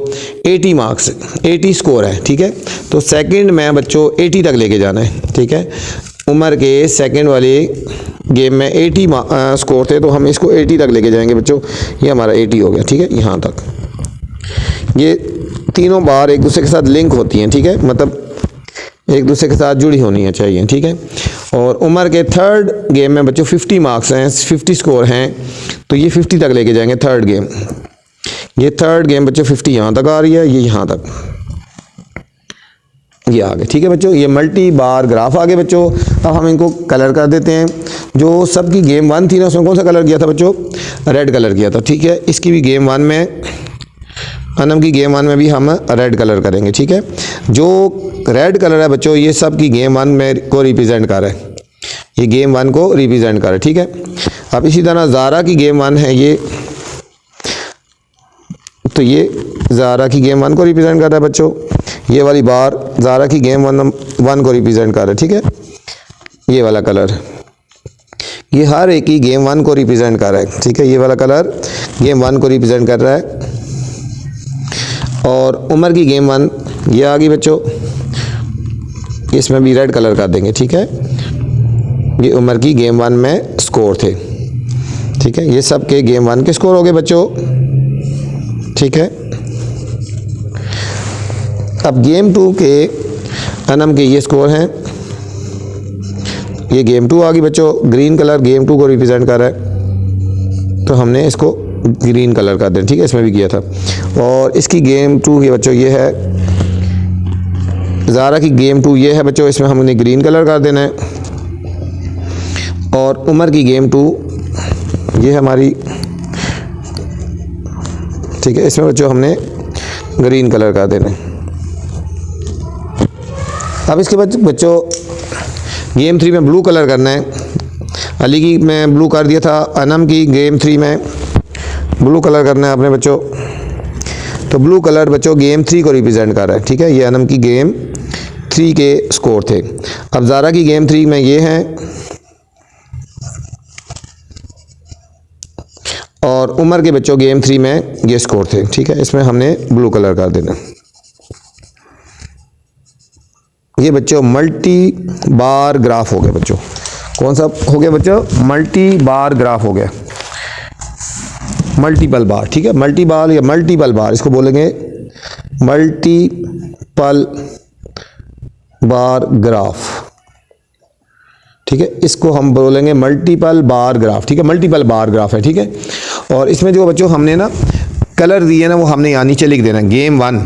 80 मार्क्स 80 स्कोर है, ठीक है। तो सेकंड में बच्चों 80 तक लेके जाना है, ठीक है। उमर के सेकंड वाले गेम में 80 स्कोर थे, तो हम इसको 80 तक लेके जाएंगे बच्चों। ये हमारा 80 हो गया, ठीक है, यहाँ तक। ये तीनों बार एक दूसरे के साथ लिंक होती हैं, ठीक है, मतलब एक दूसरे के साथ जुड़ी होनी है चाहिए, ठीक है। और उमर के थर्ड गेम में बच्चों 50 मार्क्स हैं, 50 स्कोर हैं, तो ये 50 तक लेके जाएंगे थर्ड गेम। ये थर्ड गेम बच्चों 50 यहाँ तक आ रही है, ये यहाँ तक ये आ गए, ठीक है बच्चों। ये मल्टी बार ग्राफ आ गए बच्चों। अब हम इनको कलर कर देते हैं। जो सबकी गेम 1 थी ना, उसमें कौन सा कलर किया था बच्चों? रेड कलर किया था, ठीक है। इसकी भी गेम 1 में, अनम की गेम 1 में भी हम रेड कलर करेंगे, ठीक है। जो रेड कलर है बच्चों ये सब की गेम 1 में को रिप्रेजेंट कर रहा है, ये गेम 1 को रिप्रेजेंट कर रहा है, ठीक है। अब इसी तरह ज़ारा की गेम 1 है ये, तो ये ज़ारा की गेम 1 को रिप्रेजेंट कर रहा है बच्चों। ये वाली बार ज़ारा की गेम 1 को रिप्रेजेंट कर रहा है, ठीक है। ये वाला कलर ये हर एक की गेम 1 को रिप्रेजेंट कर रहा है, ठीक है। ये वाला कलर गेम 1 को रिप्रेजेंट कर रहा है। और उमर की गेम 1 ये आ गई बच्चों, इसमें भी रेड कलर कर देंगे, ठीक है। ये उमर की गेम 1 में स्कोर थे, ठीक है। ये सब के गेम 1 के स्कोर हो गए बच्चों, ठीक है। अब गेम 2 के अनम के ये स्कोर हैं। ये गेम 2 आ गई बच्चों, ग्रीन कलर गेम 2 को रिप्रेजेंट कर रहा है, तो हमने इसको ग्रीन कलर कर दें, ठीक है। इसमें भी किया था। और इसकी गेम 2 की बच्चों ये है, ज़ारा की गेम 2 ये है बच्चों, इसमें हमने ग्रीन कलर कर देना है। और उमर की गेम 2 ये है हमारी, ठीक है। इसमें बच्चों हमने ग्रीन कलर कर देना है। अब इसके बाद बच्चों गेम 3 में ब्लू कलर करना है। अली की मैं ब्लू कर दिया था, अनम की गेम 3 में ब्लू कलर करना है अपने बच्चों। तो ब्लू कलर बच्चों गेम 3 को रिप्रेजेंट कर रहा है, ठीक है। ये अनम की गेम 3 के स्कोर थे। अब ज़ारा की गेम 3 में ये हैं और उमर के बच्चों गेम 3 में ये स्कोर थे, ठीक है। इसमें हमने ब्लू कलर कर देना। ये बच्चों मल्टी बार ग्राफ हो गया बच्चों। कौन सा हो गया बच्चों? मल्टी बार ग्राफ हो गया, मल्टीपल बार, ठीक है। मल्टी बार या मल्टीपल बार इसको बोलेंगे मल्टीपल बार ग्राफ, ठीक है। इसको हम बोलेंगे मल्टीपल बार ग्राफ, ठीक है। मल्टीपल बार ग्राफ है, ठीक है। और इसमें जो बच्चों हमने ना कलर दिए ना वो हमने यहाँ नीचे लिख देना, गेम 1,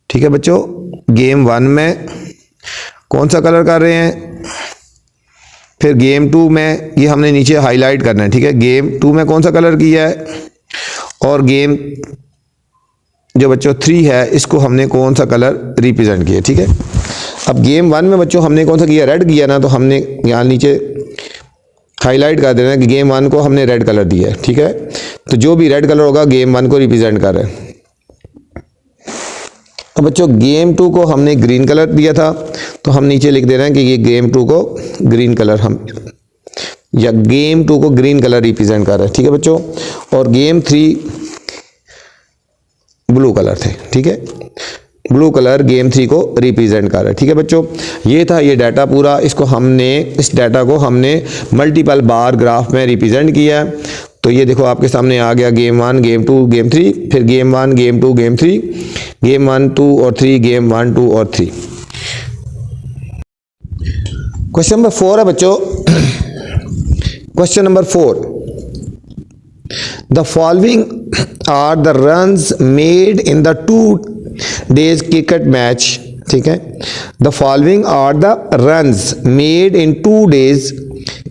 ठीक है बच्चों। गेम 1 में कौन सा कलर कर रहे हैं, फिर गेम 2 में ये हमने नीचे हाईलाइट करना है, ठीक है। गेम 2 में कौन सा कलर किया है, और गेम जो बच्चों 3 है इसको हमने कौन सा कलर रिप्रेजेंट किया, ठीक है। अब गेम 1 में बच्चों हमने कौन सा किया, रेड किया ना, तो हमने यहाँ नीचे हाईलाइट कर देना है कि गेम 1 को हमने रेड कलर दिया है, ठीक है। तो जो भी रेड कलर होगा गेम 1 को रिप्रेजेंट कर रहे हैं। अब बच्चों गेम 2 को हमने ग्रीन कलर दिया था, तो हम नीचे लिख दे रहे हैं कि ये गेम 2 को ग्रीन कलर हम, या गेम 2 को ग्रीन कलर रिप्रेजेंट कर रहे हैं, ठीक है बच्चों। और गेम 3 ब्लू कलर थे, ठीक है। ब्लू कलर गेम 3 को रिप्रेजेंट कर रहा है, ठीक है बच्चों। ये था ये डाटा पूरा, इसको हमने, इस डाटा को हमने मल्टीपल बार ग्राफ में रिप्रेजेंट किया है। तो ये देखो आपके सामने आ गया गेम 1, गेम 2, गेम 3, फिर गेम 1, गेम 2, गेम 3, गेम 1, 2 और 3, गेम 1, 2 और 3। क्वेश्चन नंबर 4 है बच्चों। Question number 4, the following are the runs made in the 2 days cricket match, ठीक है। The following are the runs made in 2 days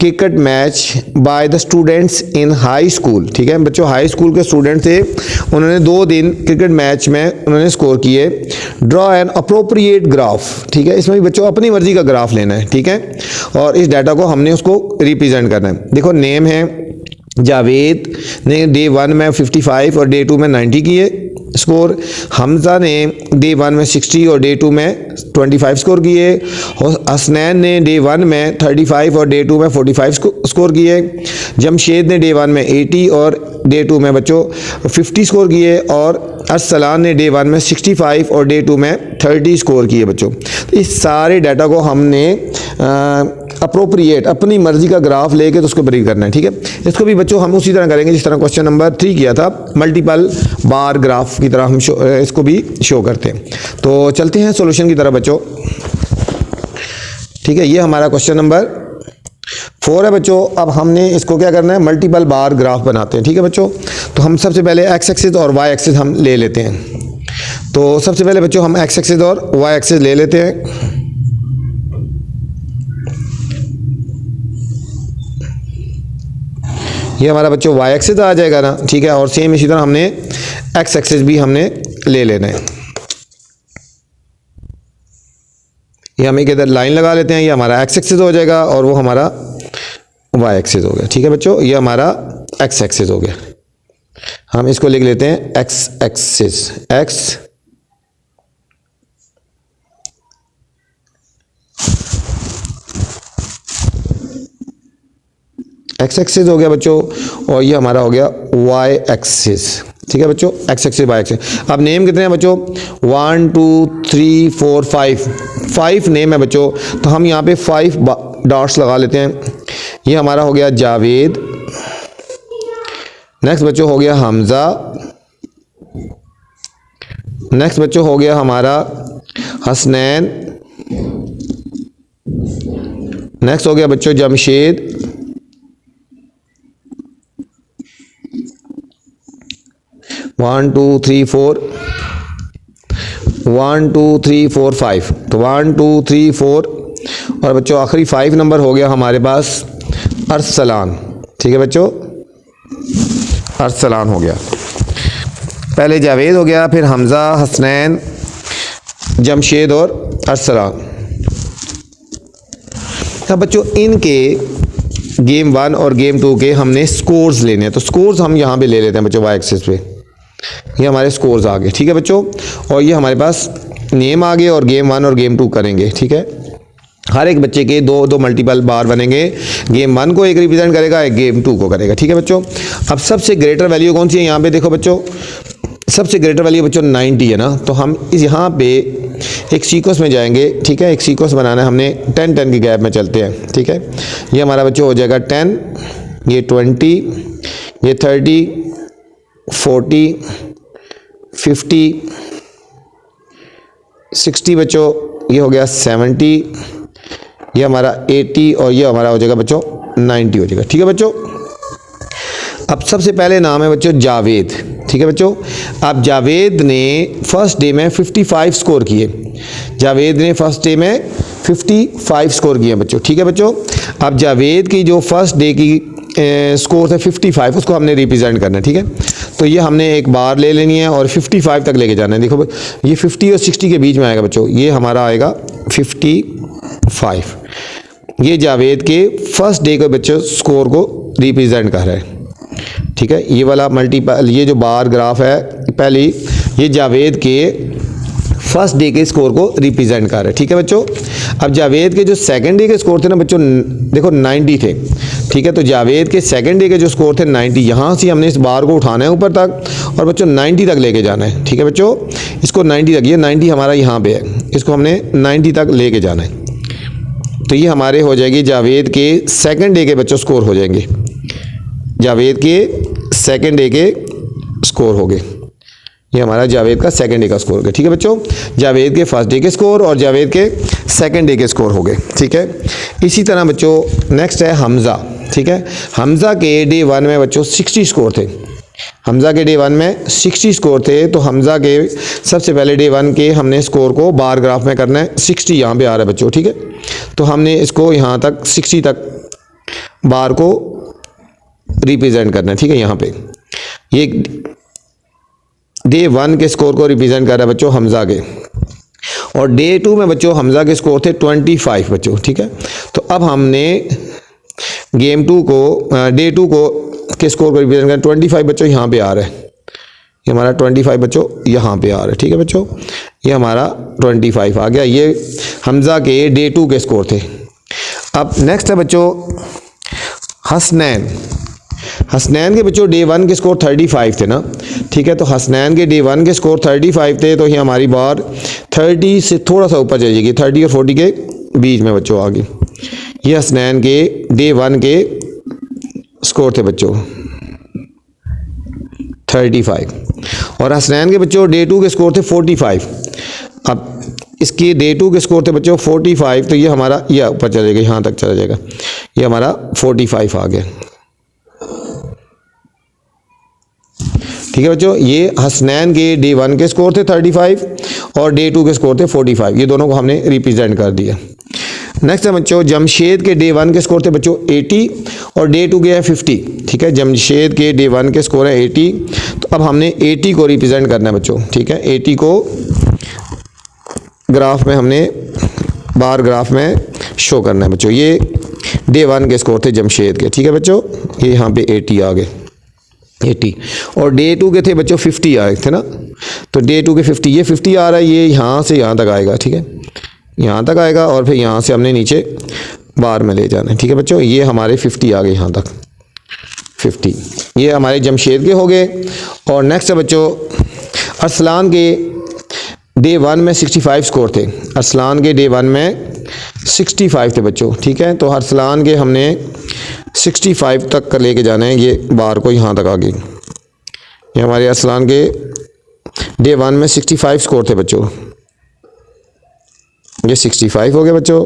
cricket match by the students in high school, ठीक है बच्चों। High school के student थे, उन्होंने 2 दिन cricket match में उन्होंने स्कोर किए। ड्रॉ एन अप्रोप्रिएट ग्राफ, ठीक है। इसमें भी बच्चों अपनी मर्जी का ग्राफ लेना है, ठीक है। और इस डाटा को हमने उसको रिप्रेजेंट करना है। देखो नेम है जावेद ने डे 1 में 55 और डे 2 में 90 किए स्कोर। हमजा ने डे 1 में 60 और डे 2 में 25 स्कोर किए। और हसनैन ने डे 1 में 35 और डे 2 में 45 स्कोर किए। जमशेद ने डे 1 में 80 और डे 2 में बच्चों 50 स्कोर किए। और अरसलान ने डे 1 में 65 और डे 2 में 30 स्कोर किए बच्चों। तो इस सारे डाटा को हमने अप्रोप्रिएट अपनी मर्जी का ग्राफ लेके तो उसको ब्रीफ करना है, ठीक है। इसको भी बच्चों हम उसी तरह करेंगे जिस तरह क्वेश्चन नंबर 3 किया था, मल्टीपल बार ग्राफ की तरह हम इसको भी शो करते हैं। तो चलते हैं सॉल्यूशन की तरह बच्चों, ठीक है। ये हमारा क्वेश्चन नंबर 4 है बच्चों। अब हमने इसको क्या करना है, मल्टीपल बार ग्राफ बनाते हैं, ठीक है बच्चों। तो हम सबसे पहले एक्स एक्सिस और वाई एक्सिस हम ले लेते हैं। तो सबसे पहले बच्चों हम एक्स एक्सिस और वाई एक्सिस ले लेते हैं। ये हमारा बच्चों वाई एक्सिस आ जाएगा ना, ठीक है। और सेम इसी तरह हमने एक्स एक्सिस भी हमने ले लेना है। ये हम एक इधर लाइन लगा लेते हैं, ये हमारा एक्स एक्सिस हो जाएगा और वो हमारा वाई एक्सिस हो गया, ठीक है बच्चों। ये हमारा एक्स एक्सिस हो गया। हम इसको लिख लेते हैं x axis, x x axis हो गया बच्चों। और ये हमारा हो गया वाई एक्सिस, ठीक है बच्चों। X axis Y axis. अब नेम कितने हैं बच्चों, 1 2 3 4 5 नेम है बच्चों। तो हम यहाँ पे 5 डॉट्स लगा लेते हैं। ये हमारा हो गया जावेद। नेक्स्ट बच्चों हो गया हमजा। नेक्स्ट बच्चों हो गया हमारा हसनैन। नेक्स्ट हो गया बच्चों जमशेद। 1 2 3 4 1 2 3 4 5। तो 1 2 3 4 और बच्चों आखिरी 5 नंबर हो गया हमारे पास अरसलान, ठीक है बच्चों। अरसलान हो गया। पहले जावेद हो गया, फिर हमजा, हसनैन, जमशेद और अरसलान। अब बच्चों इनके गेम 1 और गेम 2 के हमने स्कोर्स लेने हैं। तो स्कोर्स हम यहाँ पे ले लेते हैं बच्चों, वाई एक्सिस पे ये हमारे स्कोर्स आ गए, ठीक है बच्चों। और ये हमारे पास नेम आ गए और गेम 1 और गेम 2 करेंगे, ठीक है। हर एक बच्चे के दो दो मल्टीपल बार बनेंगे, गेम 1 को एक रिप्रेजेंट करेगा, एक गेम 2 को करेगा, ठीक है बच्चों। अब सबसे ग्रेटर वैल्यू कौन सी है यहाँ पे देखो बच्चों, सबसे ग्रेटर वैल्यू बच्चों 90 है ना। तो हम इस यहाँ पे एक सीक्वेंस में जाएंगे, ठीक है। एक सीक्वेंस बनाना है हमने, 10-10 के गैप में चलते हैं, ठीक है। ये हमारा बच्चों हो जाएगा 10, ये 20, ये 30, 40, 50, 60 बच्चों, ये हो गया 70, ये हमारा 80 और ये हमारा हो जाएगा बच्चों 90 हो जाएगा, ठीक है बच्चों। अब सबसे पहले नाम है बच्चों जावेद, ठीक है बच्चों। अब जावेद ने फर्स्ट डे में 55 स्कोर किए, जावेद ने फर्स्ट डे में 55 स्कोर किए बच्चों, ठीक है बच्चों। अब जावेद की जो फर्स्ट डे की स्कोर थे 55, उसको हमने रिप्रेजेंट करना है, ठीक है। तो ये हमने एक बार ले लेनी है और 55 तक लेके जाना है। देखो ये 50 और 60 के बीच में आएगा बच्चों, ये हमारा आएगा 55। ये जावेद के फर्स्ट डे के बच्चों स्कोर को रिप्रेजेंट कर रहा है, ठीक है। ये वाला मल्टीपल, ये जो बार ग्राफ है पहली, ये जावेद के फर्स्ट डे के स्कोर को रिप्रेजेंट कर रहा है, ठीक है बच्चों। अब जावेद के जो सेकंड डे के स्कोर थे ना बच्चों, देखो 90 थे, ठीक है। तो जावेद के सेकंड डे के जो स्कोर थे 90, यहाँ से हमने इस बार को उठाना है ऊपर तक और बच्चों 90 तक लेके जाना है, ठीक है बच्चों। इसको 90 तक, ये 90 हमारा यहाँ पे है, इसको हमने 90 तक लेके जाना है। तो ये हमारे हो जाएगी जावेद के सेकंड डे के बच्चों स्कोर हो जाएंगे, जावेद के सेकंड डे के स्कोर हो गए। ये हमारा जावेद का सेकंड डे का स्कोर हो गया, ठीक है बच्चों। जावेद के फर्स्ट डे के स्कोर और जावेद के सेकंड डे के स्कोर हो गए, ठीक है। इसी तरह बच्चों नेक्स्ट है हमज़ा, ठीक है। हमज़ा के डे 1 में बच्चों 60 स्कोर थे, हमज़ा के डे 1 में 60 स्कोर थे। तो हमज़ा के सबसे पहले डे 1 के हमने स्कोर को बार ग्राफ में करना है, 60 यहाँ पे आ रहा है बच्चों, ठीक है। तो हमने इसको यहाँ तक 60 तक बार को रिप्रेजेंट करना है, ठीक है। यहाँ पे ये डे 1 के स्कोर को रिप्रेजेंट कर रहा है बच्चों हमज़ा के, और डे 2 में बच्चों हमज़ा के स्कोर थे 25 बच्चों, ठीक है। तो अब हमने गेम 2 को डे 2 को के स्कोर को रिप्रेजेंट करना, 25 बच्चों यहाँ पे आ रहा है, ये हमारा 25 बच्चों यहाँ पे आ रहा है, ठीक है बच्चों। ये हमारा 25 आ गया, ये हमज़ा के डे 2 के स्कोर थे। अब नेक्स्ट है बच्चों हसनैन, हसनैन के बच्चों डे 1 के स्कोर 35 थे ना, ठीक है। तो हसनैन के डे 1 के स्कोर 35 थे, तो ये हमारी बार 30 से थोड़ा सा ऊपर जाएगी, 30 और 40 के बीच में बच्चों आ गई। ये हसनैन के डे 1 के स्कोर थे बच्चों 35, और हसनैन के बच्चों डे 2 के स्कोर थे 45। अब इसके डे 2 के स्कोर थे बच्चों 45, तो ये हमारा ये ऊपर चला जाएगा, यहाँ तक चला जाएगा, ये हमारा 45 आ गया, ठीक है बच्चों। ये हसनैन के डे 1 के स्कोर थे 35 और डे 2 के स्कोर थे 45, ये दोनों को हमने रिप्रेजेंट कर दिया। नेक्स्ट है बच्चों जमशेद के डे 1 के स्कोर थे बच्चों 80 और डे 2 के है 50, ठीक है। जमशेद के डे 1 के स्कोर है 80, तो अब हमने 80 को रिप्रेजेंट करना है बच्चों, ठीक है। 80 को ग्राफ में हमने बार ग्राफ में शो करना है बच्चों। ये डे 1 के स्कोर थे जमशेद के, ठीक है बच्चों। ये यहाँ पे 80 आ गए, 80, और डे 2 के थे बच्चों 50 आए थे ना, तो डे 2 के 50, ये 50 आ रहा है, ये यहाँ से यहाँ तक आएगा, ठीक है, यहाँ तक आएगा और फिर यहाँ से हमने नीचे बार में ले जाना है, ठीक है बच्चों। ये हमारे 50 आ गए यहाँ तक 50, ये हमारे जमशेद के हो गए। और नेक्स्ट है बच्चों अरसलान के डे 1 में 65 स्कोर थे, अरसलान के डे 1 में 65 थे बच्चों, ठीक है। तो अरसलान के हमने 65 तक का लेके जाना है, ये बार को यहाँ तक आ गई। ये हमारे अरसलान के डे 1 में 65 स्कोर थे बच्चों, ये 65 हो गए बच्चों।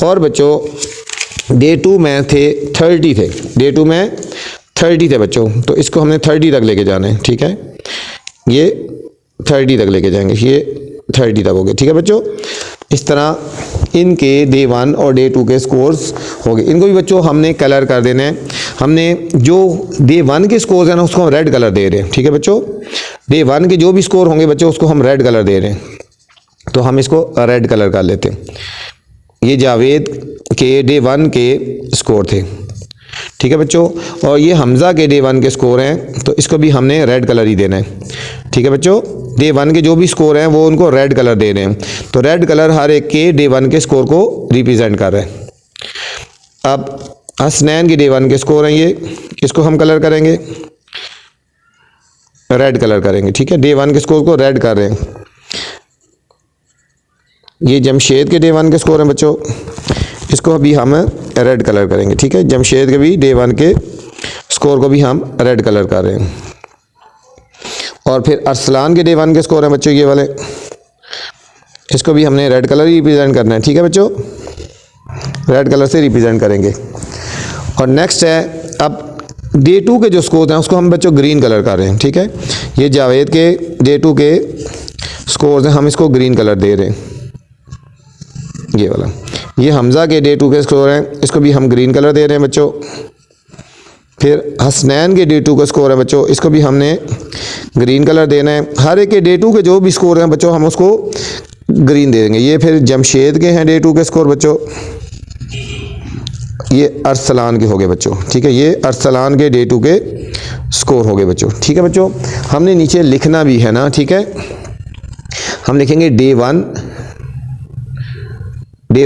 और बच्चों डे 2 में थे 30 थे, डे 2 में 30 थे बच्चों, तो इसको हमने 30 तक लेके जाना है, ठीक है। ये 30 तक लेके जाएंगे, ये 30 तक हो गए, ठीक है बच्चों। इस तरह इनके डे 1 और डे 2 के स्कोर्स हो गए। इनको भी बच्चों हमने कलर कर देना है, हमने जो डे 1 के स्कोर्स हैं ना उसको हम रेड कलर दे रहे हैं, ठीक है बच्चों। डे 1 के जो भी स्कोर होंगे बच्चों उसको हम रेड कलर दे रहे हैं, तो हम इसको रेड कलर कर लेते हैं। ये जावेद के डे 1 के स्कोर थे, ठीक है बच्चों। और ये हमज़ा के डे 1 के स्कोर हैं, तो इसको भी हमने रेड कलर ही देना है। ठीक है बच्चों, डे 1 के जो भी स्कोर हैं वो उनको रेड कलर दे रहे हैं, तो रेड कलर हर एक के डे 1 के स्कोर को रिप्रेजेंट कर रहे हैं। अब हसनैन के डे 1 के स्कोर हैं ये, इसको हम कलर करेंगे, रेड कलर करेंगे। ठीक है, डे 1 के स्कोर को रेड कर रहे हैं। ये जमशेद के डे 1 के स्कोर हैं बच्चों, इसको भी हम रेड कलर करेंगे। ठीक है, जमशेद के भी डे 1 के स्कोर को भी हम रेड कलर कर रहे हैं। और फिर अरसलान के डे 1 के स्कोर हैं बच्चों ये वाले, इसको भी हमने रेड कलर ही रिप्रेजेंट करना है। ठीक है बच्चों, रेड कलर से रिप्रेजेंट करेंगे। और नेक्स्ट है, अब डे 2 के जो स्कोर हैं उसको हम बच्चों ग्रीन कलर कर रहे हैं। ठीक है, ये जावेद के डे 2 के स्कोर हैं, हम इसको ग्रीन कलर दे रहे हैं, ये वाला। ये हमज़ा के डे 2 के स्कोर हैं, इसको भी हम ग्रीन कलर दे रहे हैं बच्चों। फिर हसनैन के डे 2 का स्कोर है बच्चों, इसको भी हमने ग्रीन कलर देना है। हर एक के डे 2 के जो भी स्कोर हैं बच्चों हम उसको ग्रीन दे देंगे। ये फिर जमशेद के हैं डे 2 के स्कोर बच्चों, ये अरसलान के हो गए बच्चों। ठीक है, ये अरसलान के डे 2 के स्कोर हो गए बच्चों। ठीक है बच्चों, हमने नीचे लिखना भी है ना। ठीक है, हम लिखेंगे डे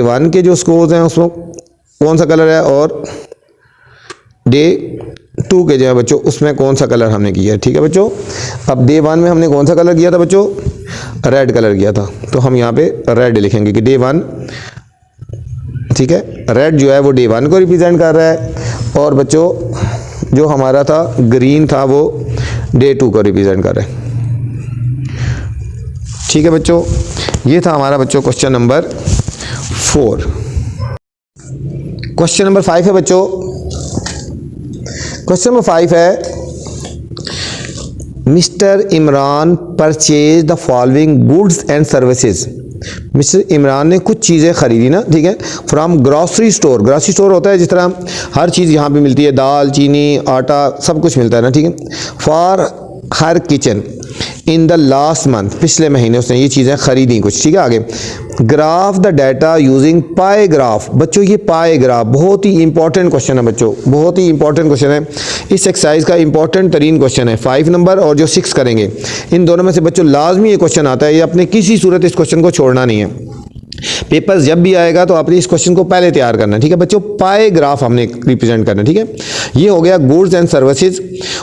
1 के जो स्कोर्स हैं उसमें कौन सा कलर है, और डे 2 के जो है बच्चों उसमें कौन सा कलर हमने किया है। ठीक है बच्चों, अब डे 1 में हमने कौन सा कलर किया था बच्चों, रेड कलर किया था, तो हम यहाँ पे रेड लिखेंगे कि डे 1। ठीक है, रेड जो है वो डे 1 को रिप्रेजेंट कर रहा है, और बच्चों जो हमारा था ग्रीन था वो डे 2 को रिप्रेजेंट कर रहा है। ठीक है बच्चों, ये था हमारा बच्चों क्वेश्चन नंबर 4। क्वेश्चन नंबर 5 है बच्चों, क्वेश्चन नंबर 5 है, mister Imran purchase the following goods and services. Mister Imran ने कुछ चीज़ें खरीदी ना, ठीक है, from grocery store. Grocery store होता है जिस तरह हर चीज़ यहाँ पे मिलती है, दाल, चीनी, आटा, सब कुछ मिलता है ना। ठीक है, for her kitchen in the last month, पिछले महीने उसने ये चीज़ें खरीदी कुछ। ठीक है, आगे graph the data using pi graph. बच्चों ये पाई ग्राफ बहुत ही इंपॉर्टेंट क्वेश्चन है बच्चों, बहुत ही इंपॉर्टेंट क्वेश्चन है। इस एक्सरसाइज का इंपॉर्टेंट तरीन क्वेश्चन है। 5 नंबर और जो 6 करेंगे, इन दोनों में से बच्चों लाजमी ये क्वेश्चन आता है, ये अपने किसी सूरत इस क्वेश्चन को छोड़ना नहीं है। पेपर्स जब भी आएगा तो आपने इस क्वेश्चन को पहले तैयार करना है। ठीक है बच्चों, पाई ग्राफ हमने रिप्रेजेंट करना है। ठीक है, ये हो गया गुड्स एंड सर्विसेज।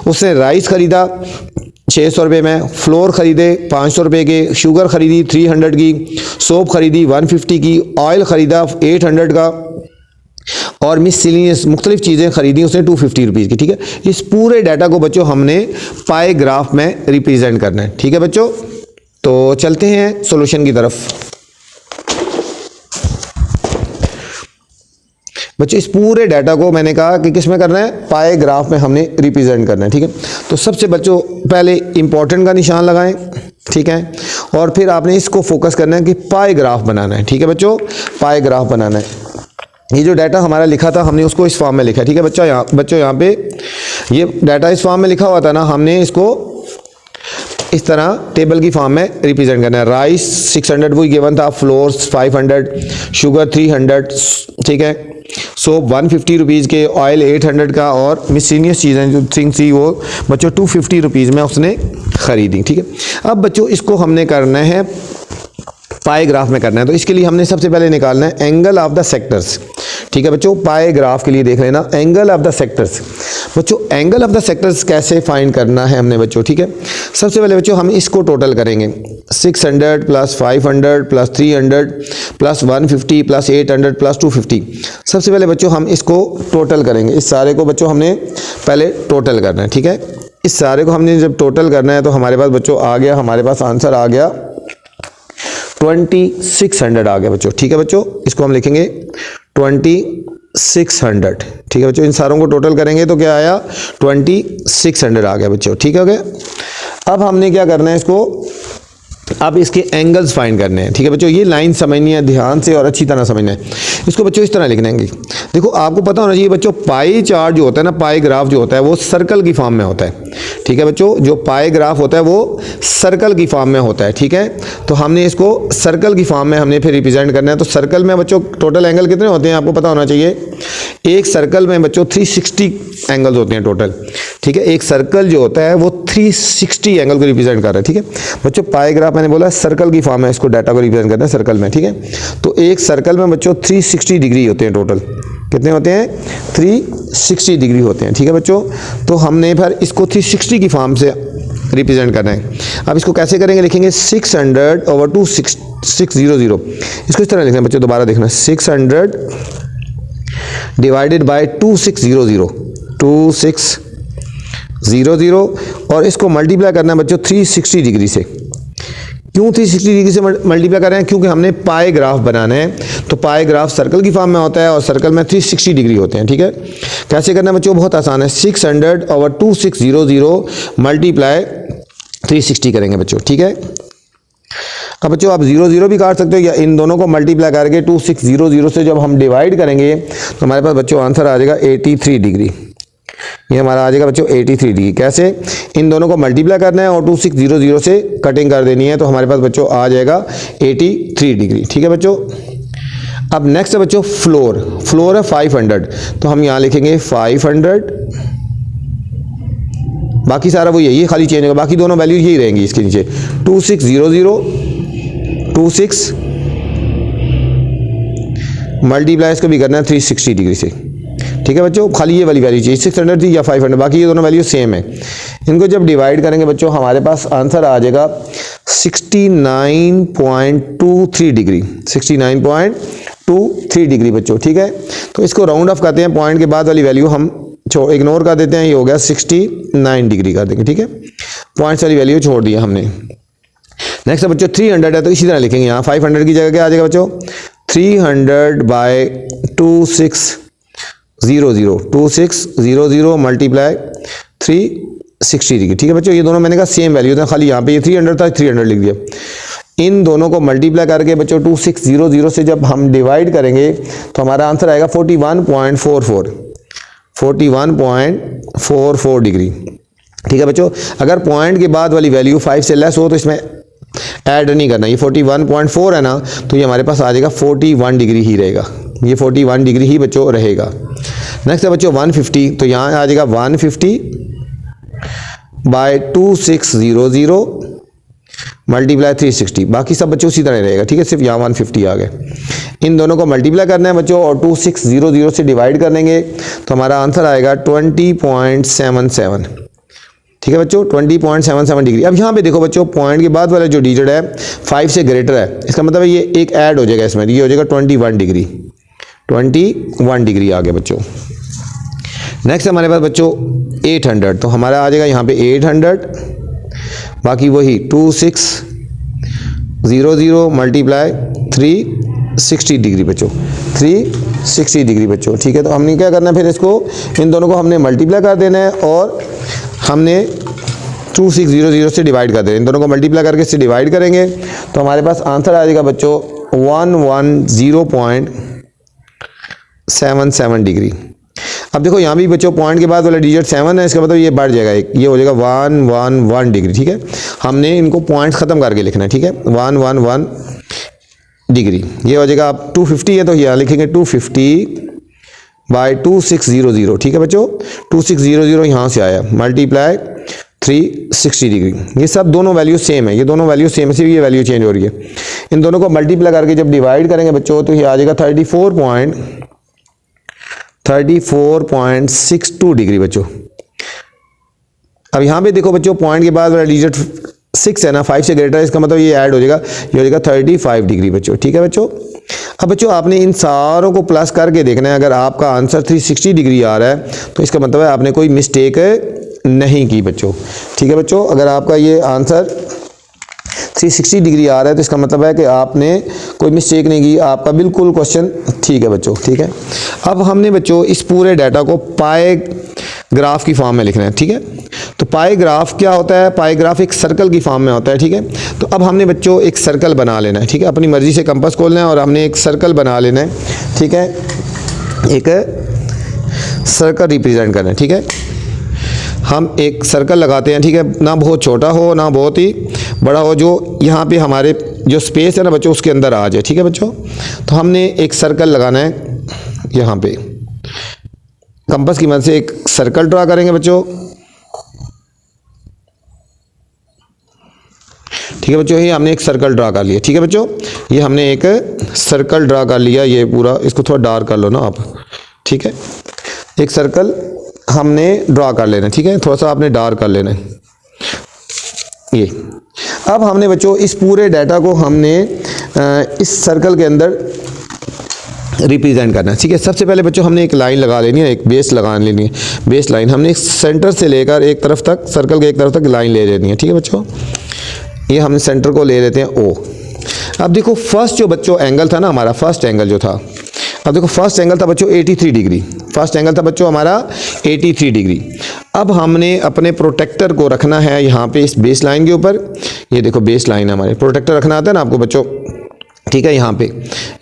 उसने राइस खरीदा 600 रुपये में, फ्लोर खरीदे 500 रुपये के, शुगर खरीदी 300 की, सोप खरीदी 150 की, ऑयल खरीदा 800 का, और मिससेलेनियस मुख्तलिफ चीज़ें खरीदी उसने 250 रुपीज़ की। ठीक है, इस पूरे डाटा को बच्चों हमने पाई ग्राफ में रिप्रेजेंट करना है। ठीक है बच्चों, तो चलते हैं सॉल्यूशन की तरफ। बच्चों इस पूरे डाटा को मैंने कहा कि किस में करना है, पाई ग्राफ में हमने रिप्रेजेंट करना है। ठीक है, तो सबसे बच्चों पहले इंपॉर्टेंट का निशान लगाएं। ठीक है, और फिर आपने इसको फोकस करना है कि पाई ग्राफ बनाना है। ठीक है बच्चों, पाई ग्राफ बनाना है। ये जो डाटा हमारा लिखा था हमने उसको इस फॉर्म में लिखा है। ठीक है बच्चों, यहाँ पे ये डाटा इस फॉर्म में लिखा हुआ था ना, हमने इसको इस तरह टेबल की फॉर्म में रिप्रेजेंट करना है। राइस 600 वो गिवन था, फ्लोर्स 500, शुगर 300, ठीक है, सोप 150 रुपीज़ के, ऑयल 800 का, और मिससेलेनियस चीज़ें जो थिंग्स थी वो बच्चों 250 रुपीज़ में उसने ख़रीदी। ठीक है, अब बच्चों इसको हमने करना है पाई ग्राफ में करना है, तो इसके लिए हमने सबसे पहले निकालना है एंगल ऑफ द सेक्टर्स। ठीक है बच्चों, पाई ग्राफ के लिए देख लेना एंगल ऑफ द सेक्टर्स। बच्चों एंगल ऑफ द सेक्टर्स कैसे फाइंड करना है हमने बच्चों। ठीक है, सबसे पहले बच्चों हम इसको टोटल करेंगे, 600 plus 500 plus 300 plus 150 plus 800 plus 250। सबसे पहले बच्चों हम इसको टोटल करेंगे, इस सारे को बच्चों हमने पहले टोटल करना है। ठीक है, इस सारे को हमने जब टोटल करना है तो हमारे पास बच्चों आ गया, हमारे पास आंसर आ गया 2600 आ गया बच्चों। ठीक है बच्चों, इसको हम लिखेंगे 2600। ठीक है बच्चों, इन सारों को टोटल करेंगे तो क्या आया, 2600 आ गया बच्चों। ठीक है, अब हमने क्या करना है इसको, अब इसके एंगल्स फाइंड करने हैं। ठीक है बच्चों, ये लाइन समझनी है ध्यान से और अच्छी तरह समझना है। इसको बच्चों इस तरह लिखना है। देखो आपको पता होना चाहिए बच्चों, पाई चार्ट जो होता है ना, पाई ग्राफ जो होता है वो सर्कल की फॉर्म में होता है। ठीक है बच्चों, जो पाई ग्राफ होता है वो सर्कल की फॉर्म में होता है। ठीक है, तो हमने इसको सर्कल की फॉर्म में हमने फिर रिप्रेजेंट करना है। तो सर्कल में बच्चों टोटल एंगल कितने होते हैं आपको पता होना चाहिए। एक सर्कल में बच्चों 360 एंगल्स होते हैं टोटल। ठीक है, एक सर्कल जो होता है वो 360 एंगल को रिप्रेजेंट कर रहा है। ठीक है बच्चों, पाई ग्राफ मैंने बोला सर्कल की फॉर्म है, इसको डाटा को रिप्रेजेंट करना है सर्कल में। ठीक है, तो एक सर्कल में बच्चों 360 डिग्री होते हैं टोटल। कितने होते हैं? 360 डिग्री होते हैं। ठीक है बच्चों, तो हमने फिर इसको 360 की फॉर्म से रिप्रेजेंट करना है। अब इसको कैसे करेंगे, लिखेंगे 600/2600। इसको इस तरह लिखना है बच्चों, दोबारा देखना, 600 डिवाइडेड बाय 2600, 2600, और इसको मल्टीप्लाई करना है बच्चों 360 डिग्री से। क्यों 360 डिग्री से मल्टीप्लाई कर रहे हैं? क्योंकि हमने पाई ग्राफ बनाना है। तो पाई ग्राफ सर्कल की फॉर्म में होता है और सर्कल में 360 डिग्री होते हैं। ठीक है, कैसे करना है बच्चों? बहुत आसान है, 600/2600 मल्टीप्लाई 360 करेंगे बच्चों। ठीक है, अब बच्चों आप 0 भी काट सकते हो, या इन दोनों को मल्टीप्लाई करके 2600 से जब हम डिवाइड करेंगे तो हमारे पास बच्चों आंसर आ जाएगा 83 डिग्री। ये हमारा आ जाएगा बच्चों 83 डिग्री। कैसे? इन दोनों को मल्टीप्लाई करना है और 2600 से कटिंग कर देनी है, तो हमारे पास बच्चों आ जाएगा 83 डिग्री। ठीक है बच्चों, अब नेक्स्ट है बच्चों फ्लोर। फ्लोर है 500, तो हम यहाँ लिखेंगे 500, बाकी सारा वही है, ये खाली चेंज होगा, बाकी दोनों वैल्यू यही रहेंगी इसके नीचे। 2600 26 मल्टीप्लाई इसको भी करना है 360 डिग्री से। ठीक है बच्चों, खाली ये वाली वैल्यू चाहिए, 600 थी या 500, बाकी ये दोनों वैल्यू सेम है। इनको जब डिवाइड करेंगे बच्चों हमारे पास आंसर आ जाएगा 69.23 डिग्री, 69.23 डिग्री बच्चों। ठीक है, तो इसको राउंड ऑफ करते हैं, पॉइंट के बाद वाली वैल्यू हम इग्नोर कर देते हैं, ये हो गया 69 डिग्री कर देंगे। ठीक है, पॉइंट्स वाली वैल्यू छोड़ दिया हमने। नेक्स्ट है बच्चों 300 है, तो इसी तरह लिखेंगे, यहाँ 500 की जगह क्या आ जाएगा बच्चों? 300/2600 मल्टीप्लाई 360 डिग्री। ठीक है बच्चों, ये दोनों मैंने कहा सेम वैल्यू था, खाली यहाँ पे ये 300 था, 300 लिख दिया। इन दोनों को मल्टीप्लाई करके बच्चों 2600 से जब हम डिवाइड करेंगे तो हमारा आंसर आएगा 41.44 डिग्री। ठीक है बच्चों, अगर पॉइंट के बाद वाली वैल्यू 5 से लेस हो तो इसमें ऐड नहीं करना, ये 41.4 है ना, तो ये हमारे पास आ जाएगा 41 डिग्री ही रहेगा, ये 41 डिग्री ही बच्चों रहेगा। नेक्स्ट है बच्चों 150, तो यहाँ आ जाएगा 150/2600 मल्टीप्लाई 360, बाकी सब बच्चों उसी तरह रहेगा। ठीक है, सिर्फ यहाँ 150 आ गए। इन दोनों को मल्टीप्लाई करना है बच्चों और 2600 से डिवाइड करेंगे तो हमारा आंसर आएगा 20.77। ठीक है बच्चों, 20.77 डिग्री। अब यहाँ पे देखो बच्चों, पॉइंट के बाद वाला जो डिजिट है 5 से ग्रेटर है, इसका मतलब है ये एक ऐड हो जाएगा इसमें, ये हो जाएगा 21 डिग्री, 21 डिग्री आ गया बच्चों। नेक्स्ट हमारे पास बच्चों 800, तो हमारा आ जाएगा यहाँ पे 800, बाकी वही 2600 मल्टीप्लाई 360 डिग्री बच्चों, 360 डिग्री बच्चों। ठीक है, तो हमने क्या करना है फिर इसको, इन दोनों को हमने मल्टीप्लाई कर देना है और हमने 2600 से डिवाइड कर देना है। इन दोनों को मल्टीप्लाई करके इससे डिवाइड करेंगे तो हमारे पास आंसर आ जाएगा बच्चों 110.77 डिग्री। अब देखो यहाँ भी बच्चों पॉइंट के बाद वाला डिजिट 7 है, इसका मतलब ये बढ़ जाएगा एक, ये हो जाएगा 111 डिग्री। ठीक है, हमने इनको पॉइंट्स खत्म करके लिखना है। ठीक है, 111 डिग्री, ये हो जाएगा। अब 250 है तो यहाँ लिखेंगे 250/2600। ठीक है बच्चों, 2600 यहाँ से आया, मल्टीप्लाई 360 डिग्री। ये सब दोनों वैल्यू सेम है, ये दोनों वैल्यू सेम है, सिर्फ ये वैल्यू चेंज हो रही है। इन दोनों को मल्टीप्लाई करके जब डिवाइड करेंगे बच्चों तो ये आ जाएगा 34.62 डिग्री बच्चों। अब यहाँ पे देखो बच्चों, पॉइंट के बाद वाला डिजिट 6 है ना, 5 से ग्रेटर है, इसका मतलब ये ऐड हो जाएगा, ये हो जाएगा 35 डिग्री बच्चों। ठीक है बच्चों, अब बच्चों आपने इन सारों को प्लस करके देखना है, अगर आपका आंसर 360 डिग्री आ रहा है तो इसका मतलब है आपने कोई मिस्टेक नहीं की बच्चों। ठीक है बच्चों, अगर आपका ये आंसर 360 डिग्री आ रहा है तो इसका मतलब है कि आपने कोई मिस्टेक नहीं की, आपका बिल्कुल क्वेश्चन ठीक है बच्चों। ठीक है, अब हमने बच्चों इस पूरे डाटा को पाए ग्राफ की फॉर्म में लिखना है। ठीक है, तो पाई ग्राफ क्या होता है, पाई ग्राफ एक सर्कल की फॉर्म में होता है, ठीक है। तो अब हमने बच्चों एक सर्कल बना लेना है, ठीक है, अपनी मर्जी से कंपास खोलना है और हमने एक सर्कल बना लेना है, ठीक है, एक सर्कल रिप्रेजेंट करना है, ठीक है। हम एक सर्कल लगाते हैं, ठीक है, ना बहुत छोटा हो ना बहुत ही बड़ा हो, जो यहाँ पे हमारे जो स्पेस है ना बच्चों उसके अंदर आ जाए, ठीक है बच्चों। तो हमने एक सर्कल लगाना है, यहाँ पे कंपास की मदद से एक सर्कल ड्रा करेंगे बच्चों, ठीक है बच्चों। ये हमने एक सर्कल ड्रा कर लिया, ठीक है बच्चों, ये हमने एक सर्कल ड्रा कर लिया, ये पूरा, इसको थोड़ा डार्क कर लो ना आप, ठीक है। एक सर्कल हमने ड्रा कर लेना, ठीक है, थोड़ा सा आपने डार्क कर लेना है ये। अब हमने बच्चों इस पूरे डाटा को हमने इस सर्कल के अंदर रिप्रेजेंट करना है, ठीक है। सबसे पहले बच्चों हमने एक लाइन लगा लेनी है, एक बेस लगा लेनी है, बेस लाइन हमने एक सेंटर से लेकर एक तरफ तक, सर्कल के एक तरफ तक लाइन ले लेनी है, ठीक है बच्चों। ये हमने सेंटर को ले लेते हैं ओ। अब देखो फर्स्ट जो बच्चों एंगल था ना हमारा, फर्स्ट एंगल जो था, अब देखो फर्स्ट एंगल था बच्चों 83 डिग्री, फर्स्ट एंगल था बच्चों हमारा 83 डिग्री। अब हमने अपने प्रोटेक्टर को रखना है यहाँ पे इस बेस लाइन के ऊपर, ये देखो बेस लाइन है हमारे, प्रोटेक्टर रखना आता है ना आपको बच्चों, ठीक है। यहाँ पे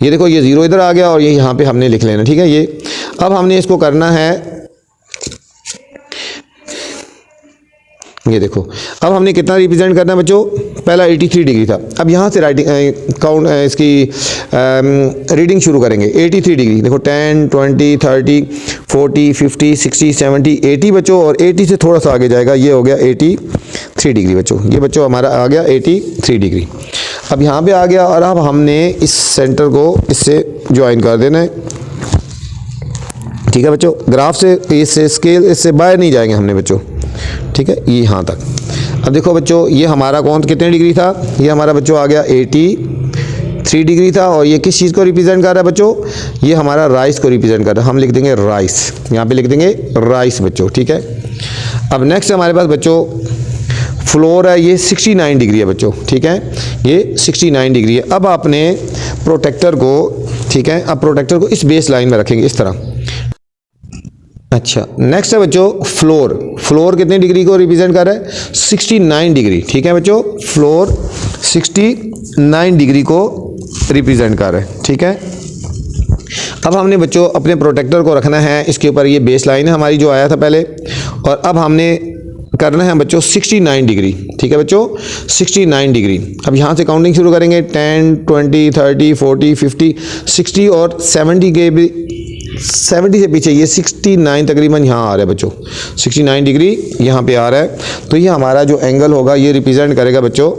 ये देखो ये 0 इधर आ गया और ये यहाँ पे हमने लिख लेना, ठीक है। ये अब हमने इसको करना है, ये देखो अब हमने कितना रिप्रेजेंट करना है बच्चों, पहला 83 डिग्री था, अब यहाँ से राइटिंग काउंट इसकी रीडिंग शुरू करेंगे। 83 डिग्री देखो 10 20 30 40 50 60 70 80 बच्चों, और 80 से थोड़ा सा आगे जाएगा, ये हो गया 83 डिग्री बच्चों, ये बच्चों हमारा आ गया 83 डिग्री। अब यहाँ पे आ गया और अब हमने इस सेंटर को इससे ज्वाइन कर देना है, ठीक है बच्चों। ग्राफ से इससे स्केल इससे बाहर नहीं जाएंगे हमने बच्चों, ठीक है, ये यहाँ तक। अब देखो बच्चों ये हमारा कौन कितने डिग्री था, ये हमारा बच्चों आ गया 83 डिग्री था, और ये किस चीज़ को रिप्रेजेंट कर रहा है बच्चों, ये हमारा राइस को रिप्रेजेंट कर रहा है, हम लिख देंगे राइस, यहाँ पे लिख देंगे राइस बच्चों, ठीक है। अब नेक्स्ट हमारे पास बच्चों फ्लोर है, ये 69 डिग्री है बच्चों, ठीक है, ये 69 डिग्री है। अब आपने प्रोटेक्टर को, ठीक है, अब प्रोटेक्टर को इस बेस लाइन में रखेंगे इस तरह। अच्छा नेक्स्ट है बच्चों फ्लोर, फ्लोर कितने डिग्री को रिप्रेजेंट कर रहा है, 69 डिग्री, ठीक है बच्चों, फ्लोर 69 डिग्री को रिप्रेजेंट कर रहा है, ठीक है। अब हमने बच्चों अपने प्रोटेक्टर को रखना है इसके ऊपर, ये बेस लाइन है हमारी जो आया था पहले, और अब हमने करना है बच्चों 69 डिग्री, ठीक है बच्चों, 69 डिग्री। अब यहाँ से काउंटिंग शुरू करेंगे 10 20 30 40 50 60 और 70 के भी, 70 से पीछे ये 69 तकरीबन यहाँ आ रहा है बच्चों, 69 डिग्री यहाँ पे आ रहा है। तो ये हमारा जो एंगल होगा ये रिप्रेजेंट करेगा बच्चों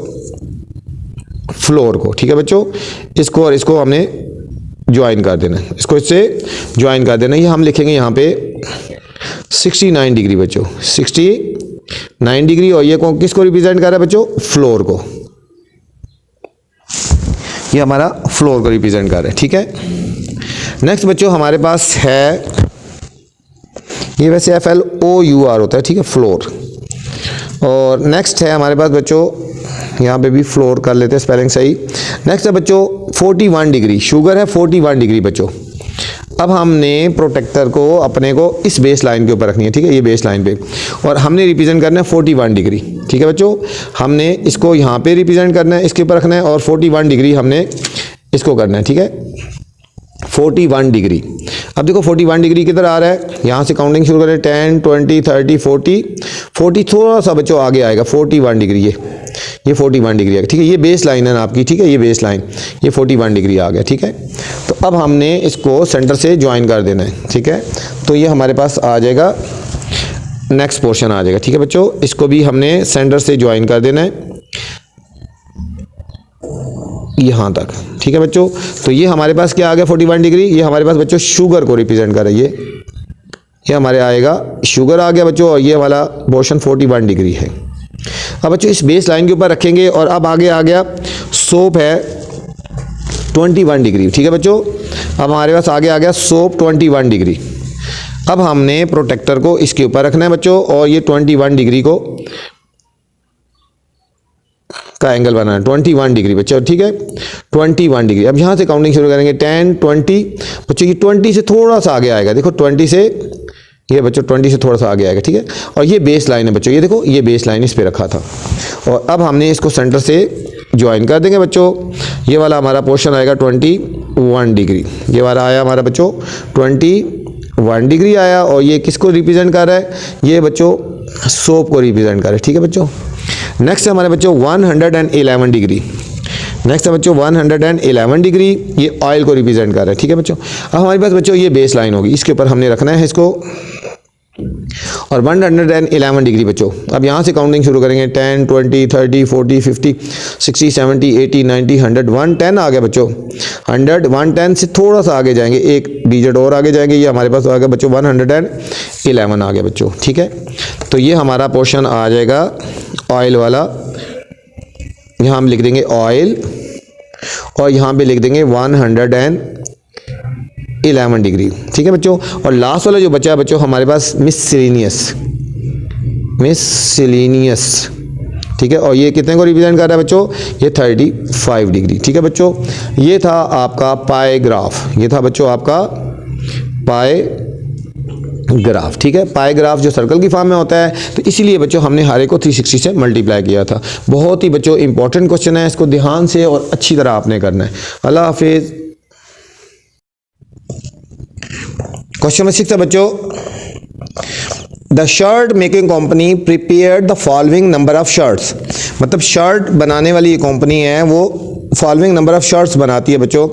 फ्लोर को, ठीक है बच्चों। इसको और इसको हमने ज्वाइन कर देना है, इसको इससे ज्वाइन कर देना है, ये हम लिखेंगे यहाँ पे 69 डिग्री बच्चों, 69 डिग्री, और ये कौन किसको रिप्रेजेंट कर रहा है बच्चों, फ्लोर को, ये हमारा फ्लोर को रिप्रेजेंट कर रहा है, ठीक है। नेक्स्ट बच्चों हमारे पास है, ये वैसे FLOUR होता है, ठीक है, फ्लोर। और नेक्स्ट है हमारे पास बच्चों, यहाँ पे भी फ्लोर कर लेते हैं स्पेलिंग सही। नेक्स्ट है बच्चों 41 डिग्री, शुगर है 41 डिग्री बच्चों। अब हमने प्रोटेक्टर को अपने को इस बेस लाइन के ऊपर रखनी है, ठीक है, ये बेस लाइन पे, और हमने रिप्रेजेंट करना है 41 डिग्री, ठीक है बच्चों। हमने इसको यहाँ पे रिप्रेजेंट करना है, इसके ऊपर रखना है, और 41 डिग्री हमने इसको करना है, ठीक है, 41 डिग्री। अब देखो 41 डिग्री किधर आ रहा है, यहाँ से काउंटिंग शुरू करें 10 20 30 40 थोड़ा सा बच्चों आगे आएगा 41 डिग्री, ये 41 डिग्री आएगा, ठीक है, ये बेस लाइन है ना आपकी, ठीक है, ये बेस लाइन, ये 41 डिग्री आ गया, ठीक है। तो अब हमने इसको सेंटर से ज्वाइन कर देना है, ठीक है, तो ये हमारे पास आ जाएगा, नेक्स्ट पोर्शन आ जाएगा, ठीक है बच्चों। इसको भी हमने सेंटर से ज्वाइन कर देना है यहाँ तक, ठीक है बच्चों। तो ये हमारे पास क्या आ गया 41 डिग्री, ये हमारे पास बच्चों शुगर को रिप्रेजेंट कर रही है, ये हमारे आएगा शुगर आ गया बच्चों, और ये वाला पोर्शन 41 डिग्री है। अब बच्चों इस बेस लाइन के ऊपर रखेंगे, और अब आगे आ गया सोप है 21 डिग्री, ठीक है बच्चों। अब हमारे पास आगे आ गया सोप 21 डिग्री। अब हमने प्रोटेक्टर को इसके ऊपर रखना है बच्चों, और ये 21 डिग्री को का एंगल बनाना है, 21 डिग्री बच्चों, ठीक है, 21 डिग्री। अब यहाँ से काउंटिंग शुरू करेंगे 10 20 बच्चों, ये 20 से थोड़ा सा आगे आएगा, देखो 20 से ये बच्चों 20 से थोड़ा सा आगे आएगा, ठीक है। और ये बेस लाइन है बच्चों, ये देखो ये बेस लाइन इस पे रखा था, और अब हमने इसको सेंटर से ज्वाइन कर देंगे बच्चों। ये वाला हमारा पोर्शन आएगा 21 डिग्री, ये वाला आया हमारा बच्चों 21 डिग्री आया, और ये किसको रिप्रेजेंट कर रहा है, ये बच्चों सोप को रिप्रेजेंट कर रहा है, ठीक है बच्चों। नेक्स्ट है हमारे बच्चों 111 डिग्री, नेक्स्ट है बच्चों 111 डिग्री, ये ऑयल को रिप्रेजेंट कर रहा है, ठीक है बच्चों। अब हमारे पास बच्चों ये बेस लाइन होगी, इसके ऊपर हमने रखना है इसको, और 111 डिग्री बच्चों। अब यहाँ से काउंटिंग शुरू करेंगे, 10 20 30 40 50 60 70 80 90 100 110 आ गया बच्चों, 100 110 से थोड़ा सा आगे जाएंगे, एक डिजिट और आगे जाएंगे, ये हमारे पास आ गया बच्चों 111 आ गया बच्चों, ठीक है। तो ये हमारा पोर्शन आ जाएगा ऑयल वाला, यहाँ हम लिख देंगे ऑयल, और यहाँ पे लिख देंगे 111 डिग्री, ठीक है बच्चों। और लास्ट वाला जो बचा है बच्चों हमारे पास मिससेलेनियस, ठीक है। और ये कितने को रिप्रेजेंट कर रहा है बच्चों, ये 35 डिग्री, ठीक है बच्चों। ये था आपका पाई ग्राफ, ये था बच्चों आपका पाई ग्राफ, ठीक है। पाई ग्राफ जो सर्कल की फॉर्म में होता है, तो इसीलिए बच्चों हमने हर एक को 360 से मल्टीप्लाई किया था। बहुत ही बच्चों इंपॉर्टेंट क्वेश्चन है, इसको ध्यान से और अच्छी तरह आपने करना है। अल्लाह हाफिज। क्वेश्चन नंबर 6 है बच्चों, the shirt making company prepared the following number of shirts, मतलब शर्ट बनाने वाली ये कंपनी है, वो फॉलोइंग नंबर ऑफ शर्ट्स बनाती है बच्चों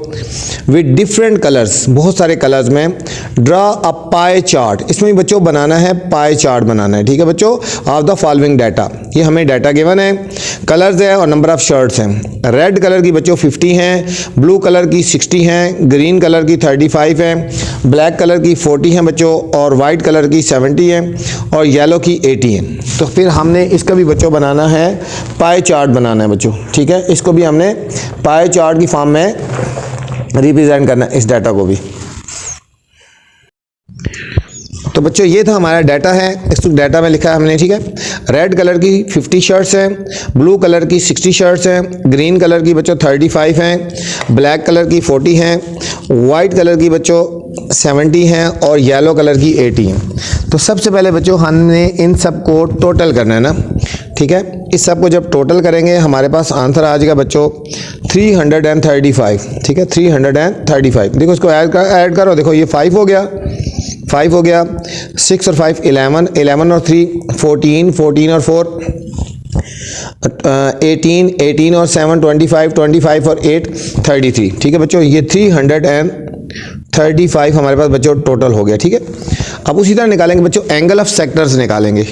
विद डिफरेंट कलर्स, बहुत सारे कलर्स में। ड्रा अ पाई चार्ट, इसमें भी बच्चों बनाना है पाई चार्ट बनाना है, ठीक है बच्चों, ऑफ द फॉलोइंग डाटा। ये हमें डाटा गिवन है, कलर्स है और नंबर ऑफ शर्ट्स हैं। रेड कलर की बच्चों 50 हैं, ब्लू कलर की 60 हैं, ग्रीन कलर की 35 हैं, ब्लैक कलर की 40 हैं बच्चों, और वाइट कलर की 70 हैं, और येलो की 80 हैं। तो फिर हमने इसका भी बच्चों बनाना है पाई चार्ट बनाना है बच्चों, ठीक है। इसको भी हमने पाई चार्ट की फॉर्म में रिप्रेजेंट करना है, इस डाटा को भी। तो बच्चों ये था हमारा डाटा है, इस डाटा में लिखा है हमने, ठीक है। रेड कलर की 50 शर्ट्स हैं, ब्लू कलर की 60 शर्ट्स हैं, ग्रीन कलर की बच्चों 35 हैं, ब्लैक कलर की 40 हैं, वाइट कलर की बच्चों 70 हैं, और येलो कलर की 80 हैं। तो सबसे पहले बच्चों हमने इन सब को टोटल करना है ना, ठीक है। इस सब को जब टोटल करेंगे हमारे पास आंसर आ जाएगा बच्चों 335, ठीक है, 335। देखो इसको ऐड करो, देखो ये 5 हो गया, 5 हो गया, 6 और 5 11, 11 और 3 14, 14 और 4 18, 18 और 7 25, 25 और 8 33, ठीक है बच्चों। ये 335 हमारे पास बच्चों टोटल हो गया, ठीक है। अब उसी तरह निकालेंगे बच्चों एंगल ऑफ सेक्टर्स निकालेंगे,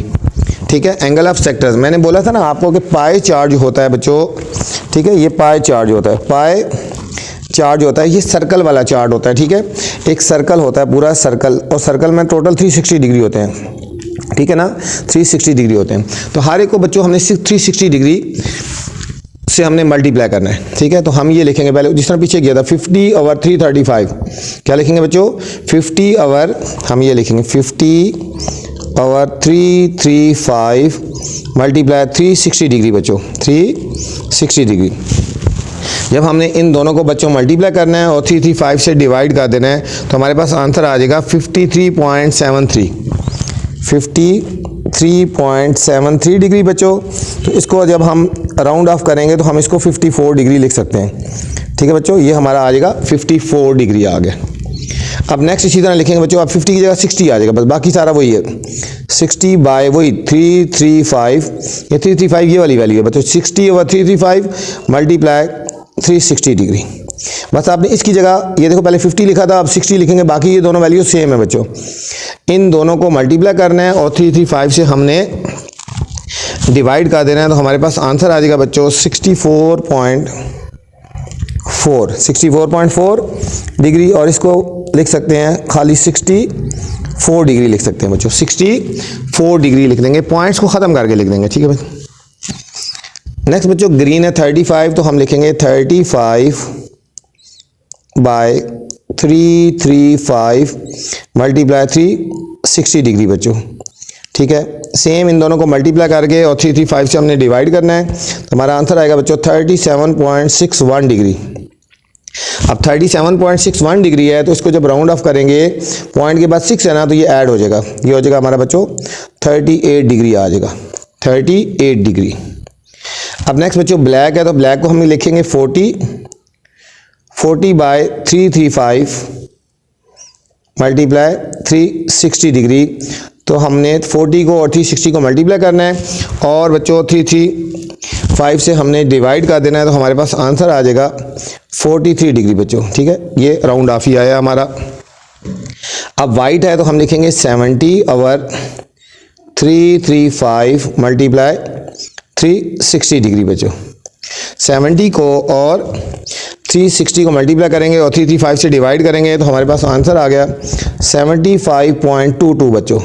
ठीक है। एंगल ऑफ सेक्टर्स मैंने बोला था ना आपको कि पाई चार्ट होता है बच्चों, ठीक है, ये पाई चार्ट होता है, पाई चार्ट होता है, ये सर्कल वाला चार्ट होता है, ठीक है। एक सर्कल होता है पूरा सर्कल, और सर्कल में टोटल 360 डिग्री होते हैं, ठीक है ना, 360 डिग्री होते हैं। तो हर एक को बच्चों हमने 360 डिग्री से हमने मल्टीप्लाई करना है, ठीक है। तो हम ये लिखेंगे पहले जिस तरह पीछे किया था 50 ओवर 335, क्या लिखेंगे बच्चों 50 ओवर, हम ये लिखेंगे 50 ओवर 335 मल्टीप्लाई 360 डिग्री बच्चों, 360 डिग्री। जब हमने इन दोनों को बच्चों मल्टीप्लाई करना है और 335 से डिवाइड कर देना है, तो हमारे पास आंसर आ जाएगा 53.73, 53.73 डिग्री बच्चों। तो इसको जब हम राउंड ऑफ करेंगे तो हम इसको 54 डिग्री लिख सकते हैं, ठीक है बच्चों। ये हमारा आ जाएगा 54 डिग्री आ गया। अब नेक्स्ट इसी तरह लिखेंगे बच्चों, अब 50 की जगह 60 आ जाएगा, बस बाकी सारा वही है, 60 बाय वही 335, ये 335 ये वाली वैल्यू है बच्चों, 60 ओवर 335 मल्टीप्लाई 360 डिग्री। बस आपने इसकी जगह ये देखो पहले 50 लिखा था, अब 60 लिखेंगे, बाकी ये दोनों वैल्यू सेम है बच्चों। इन दोनों को मल्टीप्लाई करना है और 335 से हमने डिवाइड कर देना है, तो हमारे पास आंसर आ जाएगा बच्चों 64.4 डिग्री, और इसको लिख सकते हैं खाली 64 डिग्री लिख सकते हैं बच्चों, 64 डिग्री लिख देंगे, पॉइंट्स को ख़त्म करके लिख देंगे, ठीक है भाई। नेक्स्ट बच्चों ग्रीन है 35, तो हम लिखेंगे 35 बाय 335 मल्टीप्लाई 360 डिग्री बच्चों, ठीक है। सेम इन दोनों को मल्टीप्लाई करके और 335 से हमने डिवाइड करना है, तो हमारा आंसर आएगा बच्चों 37.61 डिग्री, अब 37.61 डिग्री है, तो इसको जब राउंड ऑफ करेंगे पॉइंट के बाद 6 है ना, तो ये ऐड हो जाएगा, ये हो जाएगा हमारा बच्चों 38 डिग्री आ जाएगा, 38 डिग्री। अब नेक्स्ट बच्चों ब्लैक है, तो ब्लैक को हम लिखेंगे 40 बाय 335 मल्टीप्लाई 360 डिग्री। तो हमने 40 को और 360 को मल्टीप्लाई करना है और बच्चों 335 से हमने डिवाइड कर देना है, तो हमारे पास आंसर आ जाएगा 43 डिग्री बच्चों। ठीक है, ये राउंड ऑफ ही आया हमारा। अब वाइट है, तो हम लिखेंगे 70 ओवर 335 मल्टीप्लाई 360 डिग्री बच्चों। 70 को और 360 को मल्टीप्लाई करेंगे और 335 से डिवाइड करेंगे, तो हमारे पास आंसर आ गया 75.22 बच्चों।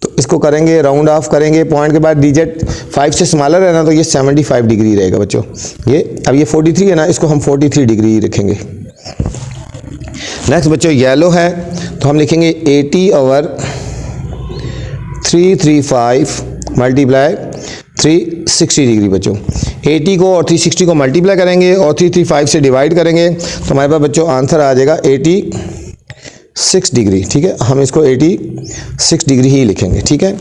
तो इसको करेंगे राउंड ऑफ करेंगे, पॉइंट के बाद डिजिट 5 से स्मॉलर है ना, तो ये 75 डिग्री रहेगा बच्चों। ये अब ये 43 है ना, इसको हम 43 डिग्री रखेंगे। नेक्स्ट बच्चों येलो है, तो हम लिखेंगे 80 ओवर 335 मल्टीप्लाई 360 डिग्री बच्चों। 80 को और 360 को मल्टीप्लाई करेंगे और 335 से डिवाइड करेंगे, तो हमारे पास बच्चों आंसर आ जाएगा 86 डिग्री। ठीक है, हम इसको 86 डिग्री ही लिखेंगे। ठीक है,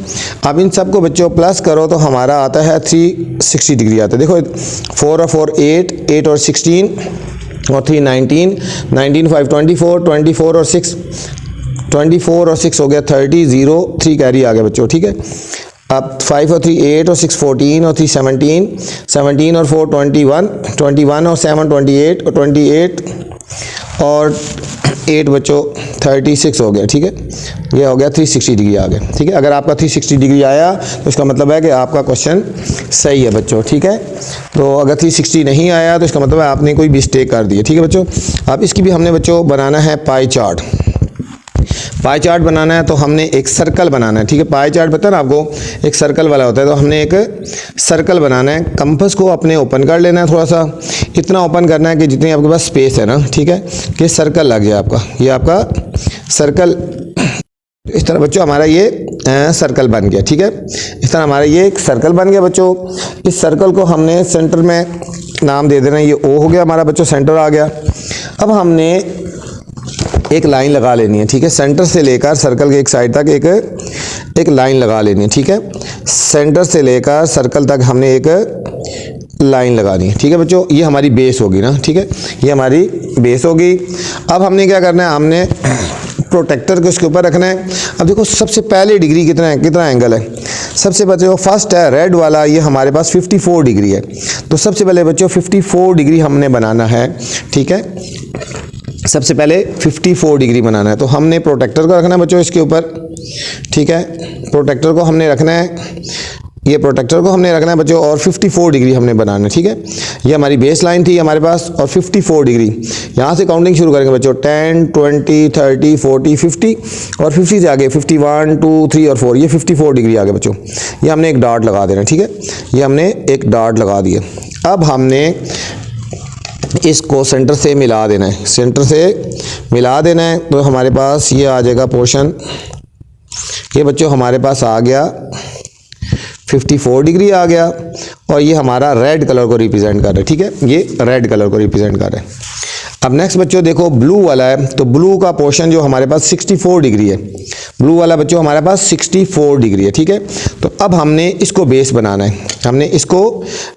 अब इन सब को बच्चों प्लस करो तो हमारा आता है 360 डिग्री आता है। देखो 4 और 4 8, 8 और 16 और 3 19, 19 5 24, 24 और 6 24 और 6 हो गया 30, 0 3 कैरी आ गया बच्चों। ठीक है, अब 5 और 3 8 और 6 14 और 3 17, 17 और 4 21, 21 और 7 28 और 28 और 8 बच्चों 36 हो गया। ठीक है, ये हो गया 360 डिग्री आ गया। ठीक है, अगर आपका 360 डिग्री आया तो इसका मतलब है कि आपका क्वेश्चन सही है बच्चों। ठीक है, तो अगर 360 नहीं आया तो इसका मतलब है आपने कोई मिस्टेक कर दी है। ठीक है बच्चों, अब इसकी भी हमने बच्चों बनाना है पाई चार्ट। पाई चार्ट बनाना है तो हमने एक सर्कल बनाना है। ठीक है, पाई चार्ट पता है ना आपको, एक सर्कल वाला होता है, तो हमने एक सर्कल बनाना है। कंपास को अपने ओपन कर लेना है, थोड़ा सा इतना ओपन करना है कि जितनी आपके पास स्पेस है ना, ठीक है, कि सर्कल लग जाए आपका। ये आपका सर्कल इस तरह बच्चों हमारा ये सर्कल बन गया। ठीक है, इस तरह हमारा ये एक सर्कल बन गया बच्चों। इस सर्कल को हमने सेंटर में नाम दे देना, ये ओ हो गया हमारा बच्चों, सेंटर आ गया। अब हमने एक लाइन लगा लेनी है। ठीक है, सेंटर से लेकर सर्कल के एक साइड तक एक लाइन लगा लेनी है। ठीक है, सेंटर से लेकर सर्कल तक हमने एक लाइन लगानी है। ठीक है बच्चों, ये हमारी बेस होगी ना। ठीक है, ये हमारी बेस होगी। अब हमने क्या करना है, हमने प्रोटेक्टर को इसके ऊपर रखना है। अब देखो सबसे पहले डिग्री कितना है, कितना एंगल है। सबसे बच्चों फर्स्ट है रेड वाला, ये हमारे पास 54 डिग्री है। तो सबसे पहले बच्चों 54 डिग्री हमने बनाना है। ठीक है, सबसे पहले 54 डिग्री बनाना है, तो हमने प्रोटेक्टर को रखना है बच्चों इसके ऊपर। ठीक है, प्रोटेक्टर को हमने रखना है, ये प्रोटेक्टर को हमने रखना है बच्चों, और 54 डिग्री हमने बनाना है। ठीक है, ये हमारी बेस लाइन थी हमारे पास, और 54 डिग्री यहाँ से काउंटिंग शुरू करेंगे बच्चों, 10 20 30 40 50, और 50 से आगे 51 2 3 और 4, ये 54 डिग्री आ गया बच्चों। ये हमने एक डॉट लगा देना। ठीक है, ये हमने एक डॉट लगा दिया। अब हमने इसको सेंटर से मिला देना है, सेंटर से मिला देना है, तो हमारे पास ये आ जाएगा पोर्शन। ये बच्चों हमारे पास आ गया 54 डिग्री आ गया, और ये हमारा रेड कलर को रिप्रेजेंट कर रहा है। ठीक है, ये रेड कलर को रिप्रेजेंट कर रहा है। अब नेक्स्ट बच्चों देखो ब्लू वाला है, तो ब्लू का पोर्शन जो हमारे पास 64 डिग्री है। ब्लू वाला बच्चों हमारे पास 64 डिग्री है। ठीक है, तो अब हमने इसको बेस बनाना है, हमने इसको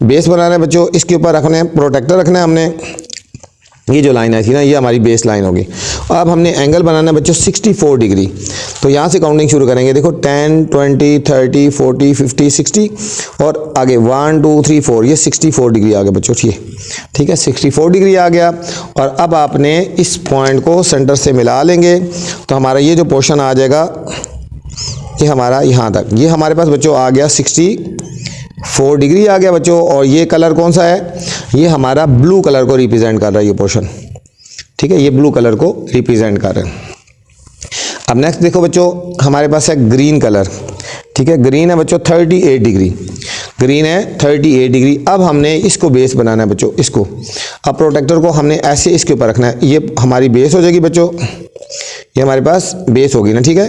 बेस बनाना है बच्चों। इसके ऊपर रखना है प्रोटेक्टर, रखना है हमने। ये जो लाइन आई थी ना, ये हमारी बेस लाइन होगी। अब हमने एंगल बनाना है बच्चों 64 डिग्री, तो यहाँ से काउंटिंग शुरू करेंगे। देखो 10 20 30 40 50 60, और आगे 1 2 3 4, ये 64 डिग्री आ गया बच्चों। ठीक है, 64 डिग्री आ गया। और अब आपने इस पॉइंट को सेंटर से मिला लेंगे, तो हमारा ये जो पोर्शन आ जाएगा, ये हमारा यहाँ तक, ये हमारे पास बच्चों आ गया 64 डिग्री आ गया बच्चों। और ये कलर कौन सा है, ये हमारा ब्लू कलर को रिप्रेजेंट कर रहा है ये पोर्शन। ठीक है, ये ब्लू कलर को रिप्रेजेंट कर रहे हैं। अब नेक्स्ट देखो बच्चों हमारे पास है ग्रीन कलर। ठीक है, ग्रीन है बच्चों 38 डिग्री, ग्रीन है 38 डिग्री। अब हमने इसको बेस बनाना है बच्चों, इसको। अब प्रोटेक्टर को हमने ऐसे इसके ऊपर रखना है, ये हमारी बेस हो जाएगी बच्चों, ये हमारे पास बेस होगी ना। ठीक है,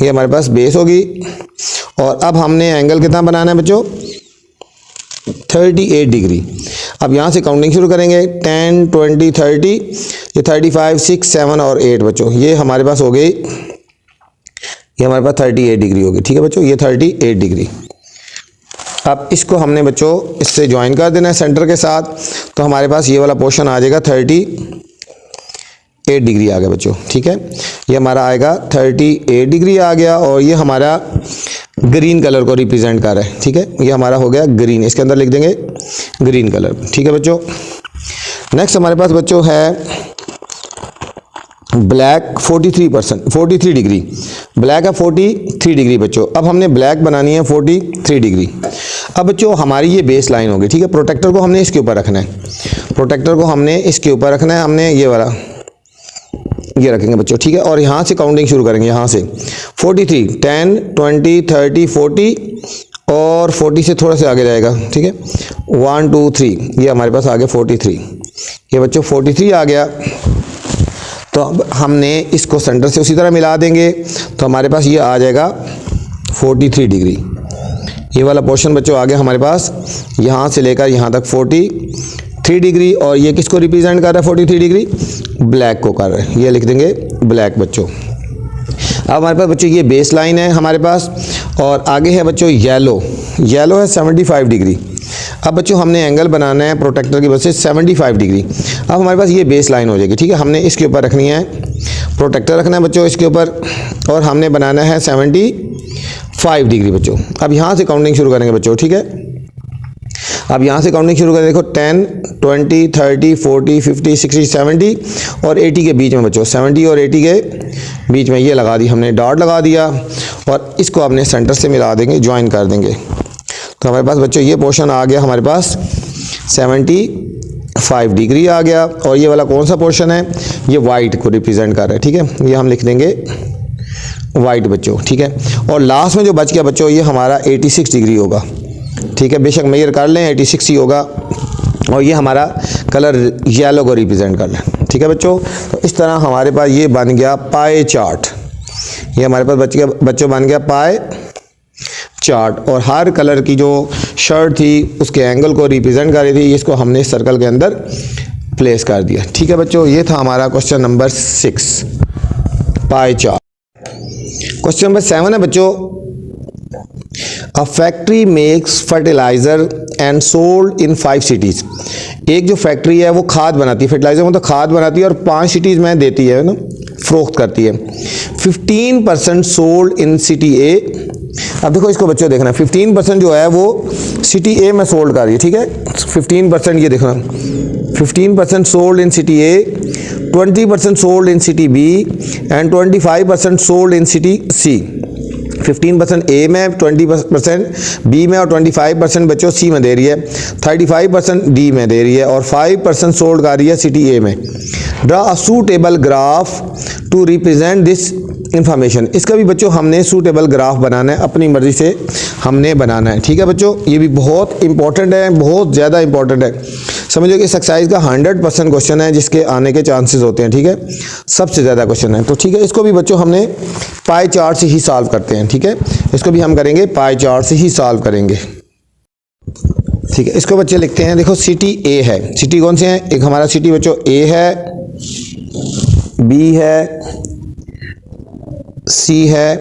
ये हमारे पास बेस होगी। और अब हमने एंगल कितना बनाना है बच्चों, 38 डिग्री। अब यहाँ से काउंटिंग शुरू करेंगे 10, 20, 30, ये 35, 6, 7 और 8 बच्चों, ये हमारे पास हो गई, ये हमारे पास 38 डिग्री होगी। ठीक है बच्चों, ये 38 डिग्री। अब इसको हमने बच्चों इससे ज्वाइन कर देना है सेंटर के साथ, तो हमारे पास ये वाला पोर्शन आ जाएगा 38 डिग्री आ गया बच्चों। ठीक है, ये हमारा आएगा 38 डिग्री आ गया, और ये हमारा ग्रीन कलर को रिप्रेजेंट कर रहा है। ठीक है, ये हमारा हो गया ग्रीन, इसके अंदर लिख देंगे ग्रीन कलर। ठीक है बच्चों, नेक्स्ट हमारे पास बच्चों है ब्लैक 43 डिग्री, ब्लैक है 43 डिग्री बच्चों। अब हमने ब्लैक बनानी है 43 डिग्री। अब बच्चों हमारी ये बेस लाइन होगी। ठीक है, प्रोटेक्टर को हमने इसके ऊपर रखना है, प्रोटेक्टर को हमने इसके ऊपर रखना है, हमने ये वाला ये रखेंगे बच्चों। ठीक है, और यहाँ से काउंटिंग शुरू करेंगे, यहाँ से 43, 10, 20, 30, 40 और 40 से थोड़ा सा आगे जाएगा। ठीक है, 1, 2, 3, ये हमारे पास आ गया 43, ये बच्चों 43 आ गया। तो अब हमने इसको सेंटर से उसी तरह मिला देंगे, तो हमारे पास ये आ जाएगा 43 डिग्री। ये वाला पोर्शन बच्चों आ गया हमारे पास, यहाँ से लेकर यहाँ तक 43 डिग्री, और ये किसको रिप्रेजेंट कर रहा है 43 डिग्री? ब्लैक को कर रहा है, ये लिख देंगे ब्लैक बच्चों। अब हमारे पास बच्चों ये बेस लाइन है हमारे पास, और आगे है बच्चों येलो, येलो है 75 डिग्री। अब बच्चों हमने एंगल बनाना है प्रोटेक्टर की वजह से 75 डिग्री। अब हमारे पास ये बेस लाइन हो जाएगी। ठीक है, हमने इसके ऊपर रखनी है, प्रोटेक्टर रखना है बच्चों इसके ऊपर, और हमने बनाना है 75 डिग्री बच्चों। अब यहाँ से काउंटिंग शुरू करेंगे बच्चों। ठीक है, अब यहाँ से काउंटिंग शुरू करें, देखो 10, 20, 30, 40, 50, 60, 70 और 80 के बीच में बच्चों, 70 और 80 के बीच में ये लगा दी हमने, डॉट लगा दिया, और इसको अपने सेंटर से मिला देंगे, ज्वाइन कर देंगे। तो हमारे पास बच्चों ये पोर्शन आ गया हमारे पास 75 डिग्री आ गया, और ये वाला कौन सा पोर्शन है? ये वाइट को रिप्रेजेंट कर रहा है। ठीक है, ये हम लिख देंगे वाइट बच्चों। ठीक है, और लास्ट में जो बच गया बच्चों ये हमारा 86 डिग्री होगा। ठीक है, बेशक मेजर कर लें 86 ही होगा, और ये हमारा कलर येलो को रिप्रेजेंट कर लें। ठीक है बच्चों, तो इस तरह हमारे पास ये बन गया पाए चार्ट, ये हमारे पास बच्चों बन गया पाए चार्ट, और हर कलर की जो शर्ट थी उसके एंगल को रिप्रेजेंट कर रही थी, इसको हमने इस सर्कल के अंदर प्लेस कर दिया। ठीक है बच्चों, ये था हमारा क्वेश्चन नंबर 6 पाए चार्ट। क्वेश्चन नंबर 7 है बच्चों, a factory makes fertilizer and sold in 5 cities. एक जो फैक्ट्री है वो खाद बनाती है, फर्टिलाइजर मतलब खाद बनाती है, और 5 सिटीज में देती है ना, फरोख्त करती है। 15% सोल्ड इन सिटी ए। अब देखो इसको बच्चों देखना, 15% जो है वो सिटी ए में सोल्ड कर रही है। ठीक है, 15% ये देखना, 15% sold in city A, 20% sold in city B and 25% sold in city C. 15% A में, 20% बी में और 25% बच्चों सी में दे रही है, 35% डी में दे रही है, और 5% सोल्ड कर रही है सिटी ए में। Draw a suitable graph to represent this information. इसका भी बच्चों हमने सूटेबल ग्राफ बनाना है, अपनी मर्जी से हमने बनाना है। ठीक है बच्चों, ये भी बहुत इंपॉर्टेंट है, बहुत ज़्यादा इंपॉर्टेंट है। समझो कि इस एक्सरसाइज का 100% क्वेश्चन है जिसके आने के चांसेस होते हैं। ठीक है, सबसे ज़्यादा क्वेश्चन है। तो ठीक है, इसको भी बच्चों हमने पाई चार्ट से ही सॉल्व करते हैं। ठीक है, इसको भी हम करेंगे पाई चार्ट से ही सॉल्व करेंगे। ठीक है, इसको बच्चे लिखते हैं, देखो सिटी ए है, सिटी कौन से हैं? एक हमारा सिटी बच्चों ए है, बी है, सी है,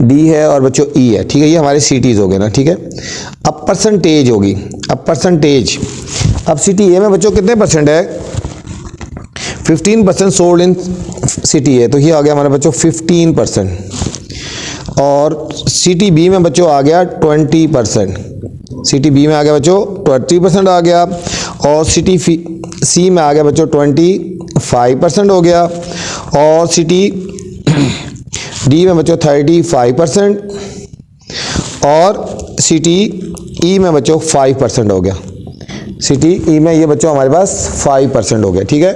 डी है और बच्चों ई है। ठीक है, ये हमारे सिटीज़ हो गए ना। ठीक है, अब परसेंटेज होगी, अब परसेंटेज, अब सिटी ए में बच्चों कितने परसेंट है? 15% सोल्ड इन सिटी ए, तो ये आ गया हमारा बच्चों 15%, और सिटी बी में बच्चों आ गया 20%, सिटी बी में आ गया बच्चों 20% आ गया, और सिटी सी में आ गया बच्चों 25% हो गया, और सिटी डी में बच्चों 35%, और सिटी ई में बच्चों 5% हो गया, सिटी ई में ये बच्चों हमारे पास 5% हो गया। ठीक है,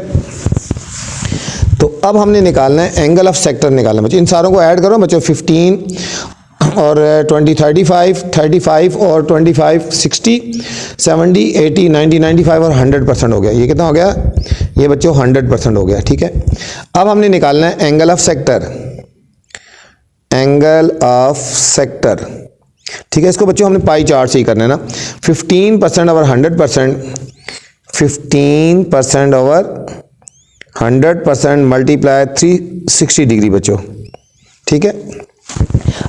तो अब हमने निकालना है एंगल ऑफ सेक्टर निकालना बच्चों। इन सारों को ऐड करो बच्चों, 15 और 20 35, 35 और 25 60, 70 80 90 95 और 100% हो गया। ये कितना हो गया? ये बच्चों 100% हो गया। ठीक है, अब हमने निकालना है angle of sector, angle of sector. ठीक है, इसको बच्चों हमने पाई चार्ट से ही करना है ना। 15% ओवर 100%, 15% ओवर 100% मल्टीप्लाई 360 डिग्री बच्चों। ठीक है,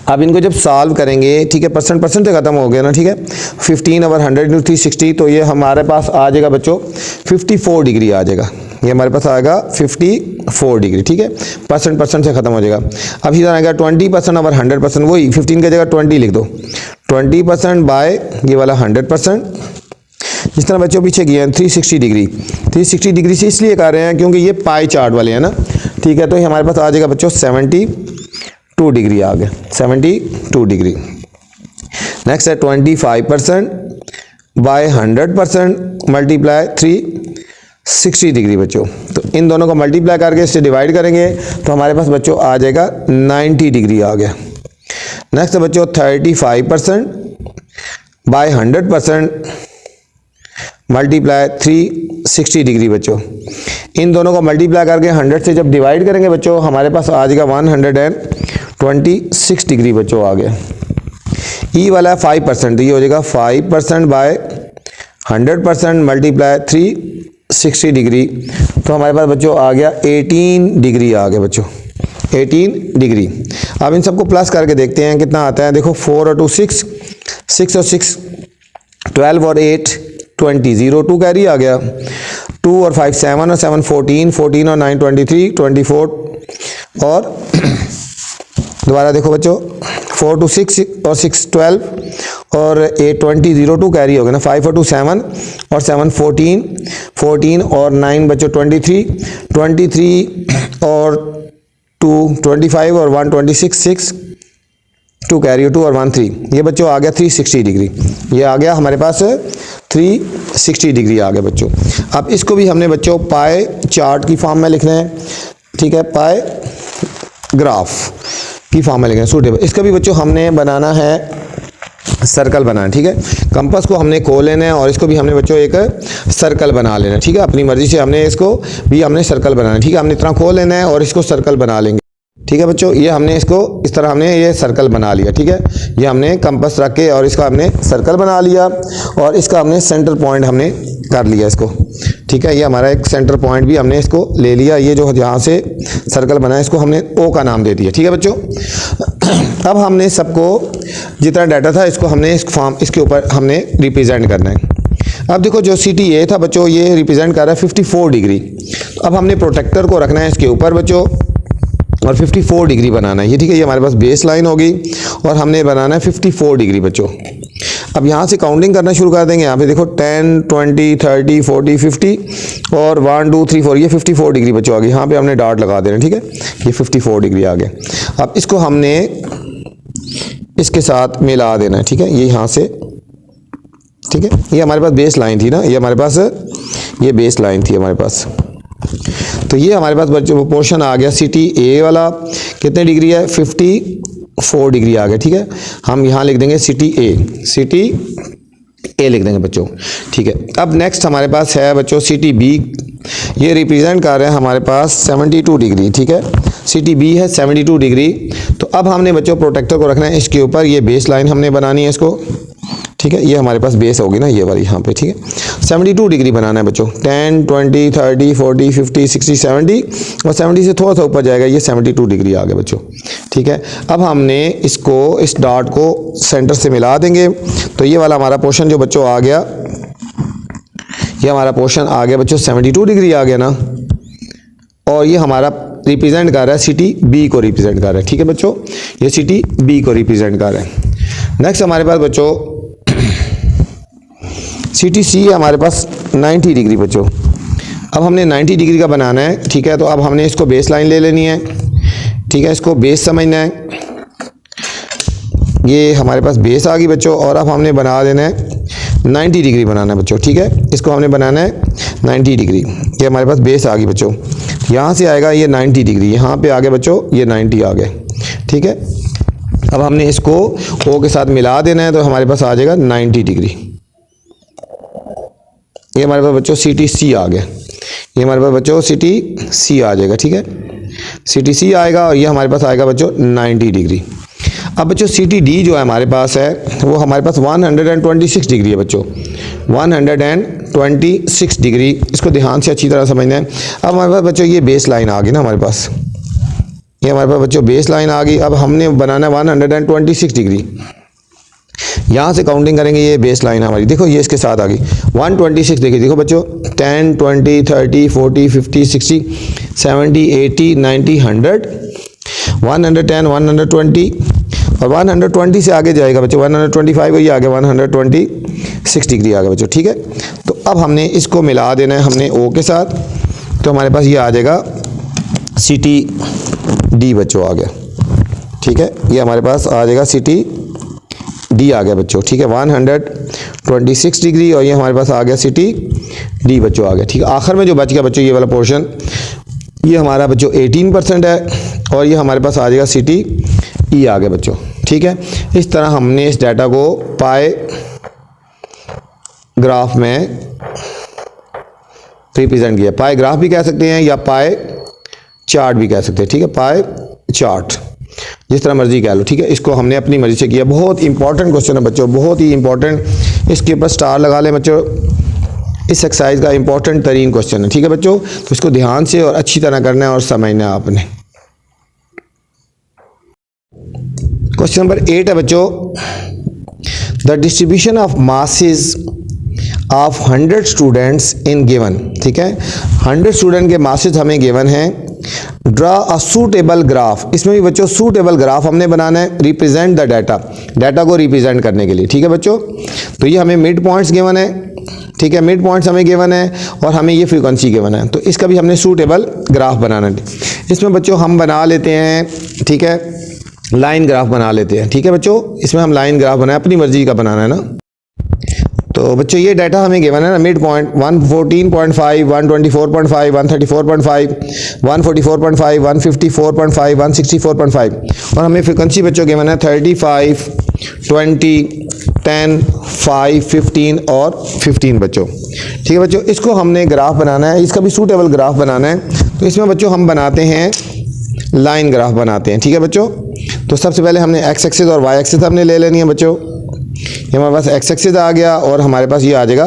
अब इनको जब सॉल्व करेंगे, ठीक है, परसेंट परसेंट से ख़त्म हो गया ना। ठीक है, 15 ओवर 100 इंटू 360, तो ये हमारे पास आ जाएगा बच्चों 54 डिग्री आ जाएगा। ये हमारे पास आएगा 54 डिग्री। ठीक है, परसेंट परसेंट से ख़त्म हो जाएगा। अब इधर आएगा 20% ओवर 100%, वही 15 की जगह 20 लिख दो, 20% बाय ये वाला 100%। जिस तरह बच्चों पीछे गए हैं 360 डिग्री, 360 डिग्री से इसलिए कर रहे हैं क्योंकि ये पाई चार्ट वाले हैं ना। ठीक है, तो ये हमारे पास आ जाएगा बच्चों 72 डिग्री आ गया, 72 डिग्री। नेक्स्ट है 25% बाय 100% मल्टीप्लाई 360 डिग्री बच्चों। तो इन दोनों को मल्टीप्लाई करके इससे डिवाइड करेंगे तो हमारे पास बच्चों आ जाएगा 90 डिग्री आ गया। नेक्स्ट है बच्चों 35% बाय 100% मल्टीप्लाई 360 डिग्री बच्चों। इन दोनों को मल्टीप्लाई करके 100 से जब डिवाइड करेंगे बच्चों हमारे पास आ जाएगा 126 डिग्री बच्चों आ गया। ई वाला है 5%, तो ये हो जाएगा 5% बाय 100% मल्टीप्लाई 360 डिग्री, तो हमारे पास बच्चों आ गया 18 डिग्री आ गया बच्चों, 18 डिग्री। अब इन सबको प्लस करके देखते हैं कितना आता है। देखो 4 और 2 6, 6 और 6 12 और 8 20, 0 2 कैरी आ गया, 2 और 5 7 और 7 14, 14 और 9 23, 24 और दोबारा देखो बच्चों 4 2 6 और 6 12 और 8 20, 0 2 कैरी हो गया ना, 5 और 2 7 और 7 14, 14 और 9 बच्चों 23, 23 और 2 25 और 1 26, 6 2 कैरी 2 और 1 3, ये बच्चों आ गया 360 डिग्री। ये आ गया हमारे पास 360 डिग्री आ गया बच्चों। अब इसको भी हमने बच्चों पाए चार्ट की फॉर्म में लिखना है। ठीक है, पाए ग्राफ की फॉर्म में लिखना है सूटेबल। इसका भी बच्चों हमने बनाना है सर्कल बनाना। ठीक है, कंपास को हमने खो लेना है और इसको भी हमने बच्चों एक सर्कल बना लेना है। ठीक है, अपनी मर्जी से हमने इसको भी हमने सर्कल बनाना है। ठीक है, हमने इतना खो लेना है और इसको सर्कल बना लेंगे। ठीक है बच्चों, ये हमने इसको इस तरह हमने ये सर्कल बना लिया। ठीक है, ये हमने कंपास रख के और इसका हमने सर्कल बना लिया और इसका हमने सेंटर पॉइंट हमने कर लिया इसको। ठीक है, ये हमारा एक सेंटर पॉइंट भी हमने इसको ले लिया। ये जो यहाँ से सर्कल बना है इसको हमने ओ का नाम दे दिया। ठीक है बच्चों, अब हमने सबको जितना डाटा था इसको हमने इस फॉर्म इसके ऊपर हमने रिप्रेजेंट करना है। अब देखो जो सिटी ए था बच्चों ये रिप्रेजेंट कर रहा है 54 डिग्री। अब हमने प्रोटेक्टर को रखना है इसके ऊपर बच्चों और 54 डिग्री बनाना है ये। ठीक है, ये हमारे पास बेस लाइन होगी और हमने बनाना है 54 डिग्री बच्चों। अब यहाँ से काउंटिंग करना शुरू कर देंगे। यहाँ पे देखो 10 20 30 40 50 और 1 2 3 4, ये 54 डिग्री बच्चों आ गई। यहाँ पे हमने डॉट लगा देना। ठीक है, ये 54 डिग्री आ गया। अब इसको हमने इसके साथ मिला देना है। ठीक है, ये यहाँ से, ठीक है, ये हमारे पास बेस लाइन थी ना, ये हमारे पास ये बेस लाइन थी हमारे पास। तो ये हमारे पास बच्चों पोर्शन आ गया सिटी ए वाला कितने डिग्री है 54 डिग्री आ गया। ठीक है, हम यहाँ लिख देंगे सिटी ए लिख देंगे बच्चों। ठीक है, अब नेक्स्ट हमारे पास है बच्चों सिटी बी। ये रिप्रेजेंट कर रहे हैं हमारे पास 72 डिग्री। ठीक है, सिटी बी है 72 डिग्री। तो अब हमने बच्चों प्रोटेक्टर को रखना है इसके ऊपर, ये बेस लाइन हमने बनानी है इसको। ठीक है, ये हमारे पास बेस होगी ना ये वाली यहाँ पे। ठीक है, 72 डिग्री बनाना है बच्चों। 10 20 30 40 50 60 70 और 70 से थोड़ा सा ऊपर जाएगा, ये 72 डिग्री आ गया बच्चों। ठीक है, अब हमने इसको इस डॉट को सेंटर से मिला देंगे। तो ये वाला हमारा पोर्शन जो बच्चों आ गया, ये हमारा पोर्शन आ गया बच्चों 72 डिग्री आ गया ना, और ये हमारा रिप्रेजेंट कर रहा है सिटी बी को रिप्रेजेंट कर रहा है। ठीक है बच्चों, ये सिटी बी को रिप्रेजेंट कर रहा है। नेक्स्ट हमारे पास बच्चों सिटी सी है हमारे पास 90 डिग्री बच्चों। अब हमने 90 डिग्री का बनाना है। ठीक है, तो अब हमने इसको बेस लाइन ले लेनी है। ठीक है, इसको बेस समझना है, ये हमारे पास बेस आ गई बच्चों। और अब हमने बना देना है 90 डिग्री बनाना है बच्चों। ठीक है, इसको हमने बनाना है 90 डिग्री। ये हमारे पास बेस आ गई बच्चों, यहाँ से आएगा ये 90 डिग्री, यहाँ पे आ गया बच्चों ये 90 आ गए। ठीक है, अब हमने इसको ओ के साथ मिला देना है तो हमारे पास आ जाएगा 90 डिग्री। ये हमारे पास बच्चों सिटी सी आ गया, ये हमारे पास बच्चों सिटी सी आ जाएगा। ठीक है, सिटी सी आएगा और ये हमारे पास आएगा बच्चों 90 डिग्री। अब बच्चों सी टी डी जो है हमारे पास है वो हमारे पास 126 डिग्री है बच्चों, 126 डिग्री, इसको ध्यान से अच्छी तरह समझना है। अब हमारे पास बच्चों ये बेस लाइन आ गई ना हमारे पास, ये हमारे पास बच्चों बेस लाइन आ गई। अब हमने बनाना है 126 डिग्री, यहाँ से काउंटिंग करेंगे, ये बेस लाइन हमारी देखो ये इसके साथ आ गई 126 डिग्री। देखो बच्चों 10 20 30 40 50 60 70 80 90 100 110 120 और 120 से आगे जाएगा बच्चों 125 और ये आ गया 126 डिग्री आ गया बच्चों, ठीक है। तो अब हमने इसको मिला देना है हमने ओ के साथ, तो हमारे पास ये आ जाएगा सी टी डी बच्चों आ गया, ठीक है। ये हमारे पास आ जाएगा सी टी डी आ गया बच्चों, ठीक है, 126 डिग्री और ये हमारे पास आ गया सी टी डी बच्चों आ गया, ठीक है। आखिर में जो बच गया बच्चों ये वाला पोर्शन, ये हमारा बच्चों 18% है और ये हमारे पास आ जाएगा सी टी ई आ गया बच्चों, ठीक है। इस तरह हमने इस डाटा को पाए ग्राफ में रिप्रेजेंट किया, पाए ग्राफ भी कह सकते हैं या पाए चार्ट भी कह सकते हैं, ठीक है, पाए चार्ट जिस तरह मर्जी कह लो, ठीक है। इसको हमने अपनी मर्जी से किया। बहुत इंपॉर्टेंट क्वेश्चन है बच्चों, बहुत ही इंपॉर्टेंट, इसके ऊपर स्टार लगा लें बच्चों, इस एक्सरसाइज का इंपॉर्टेंट तरीन क्वेश्चन है, ठीक है बच्चों। तो इसको ध्यान से और अच्छी तरह करना है और समझना है आपने। क्वेश्चन नंबर 8 है बच्चों, the distribution of masses of 100 students in given, ठीक है, 100 स्टूडेंट के मासेस हमें गिवन हैं। ड्रा अ सूटेबल ग्राफ, इसमें भी बच्चों सूटेबल ग्राफ हमने बनाना है, रिप्रेजेंट द डाटा, डाटा को रिप्रेजेंट करने के लिए, ठीक है बच्चों। तो ये हमें मिड पॉइंट्स गिवन है, ठीक है, मिड पॉइंट्स हमें गिवन है और हमें ये फ्रीक्वेंसी गिवन है, तो इसका भी हमने सूटेबल ग्राफ बनाना है। इसमें बच्चों हम बना लेते हैं, ठीक है, लाइन ग्राफ बना लेते हैं, ठीक है बच्चों। इसमें हम लाइन ग्राफ बनाए, अपनी मर्जी का बनाना है ना। तो बच्चों ये डाटा हमें गिवन है ना, मिड पॉइंट 114.5 124.5 134.5 144.5 154.5 164.5 और हमें फ्रिक्वेंसी बच्चों गिवन है 35 20 10 5 15 और 15 बच्चों, ठीक है बच्चों। इसको हमने ग्राफ बनाना है, इसका भी सूटेबल ग्राफ बनाना है। तो इसमें बच्चों हम बनाते हैं लाइन ग्राफ बनाते हैं, ठीक है बच्चों। तो सबसे पहले हमने एक्स एक्सिस और वाई एक्सिस हमने ले लेनी है बच्चों। ये हमारे पास एक्स एक्सिस आ गया और हमारे पास ये आ जाएगा,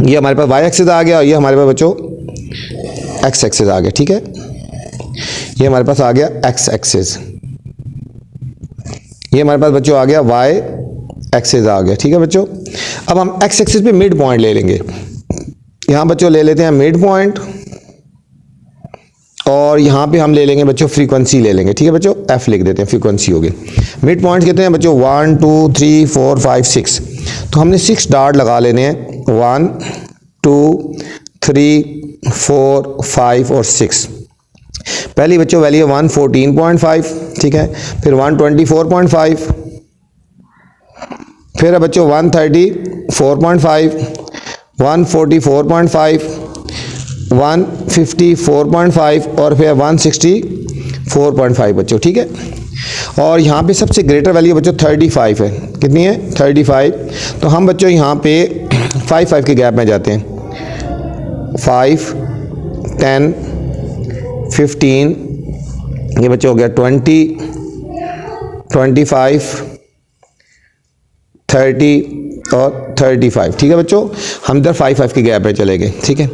ये हमारे पास वाई एक्सिस आ गया और ये हमारे पास बच्चों एक्स एक्सिस आ गया, ठीक है। ये हमारे पास आ गया एक्स एक्सिस, ये हमारे पास बच्चों आ गया वाई एक्सिस आ गया, ठीक है बच्चों। अब हम एक्स एक्सिस पे मिड पॉइंट ले लेंगे, यहाँ बच्चों ले लेते हैं मिड पॉइंट और यहाँ पे हम ले लेंगे बच्चों फ्रीक्वेंसी ले लेंगे, ठीक है बच्चों, एफ लिख देते हैं, फ्रीक्वेंसी हो गई। मिड पॉइंट्स कितने हैं बच्चों 1 2 3 4 5 6, तो हमने 6 डार्ट लगा लेने हैं 1 2 3 4 5 और 6। पहली बच्चों वैल्यू 114.5, ठीक है, फिर 124.5, फिर बच्चों 134.5 144.5 154.5 और फिर 164.5 बच्चों, ठीक है। और यहाँ पे सबसे ग्रेटर वैल्यू बच्चों 35 है, कितनी है 35। तो हम बच्चों यहाँ पे 5 के गैप में जाते हैं, 5 10 15, ये बच्चों हो गया 20 25 30 और 35, ठीक है बच्चों। हम इधर 5 के गैप में चले गए, ठीक है।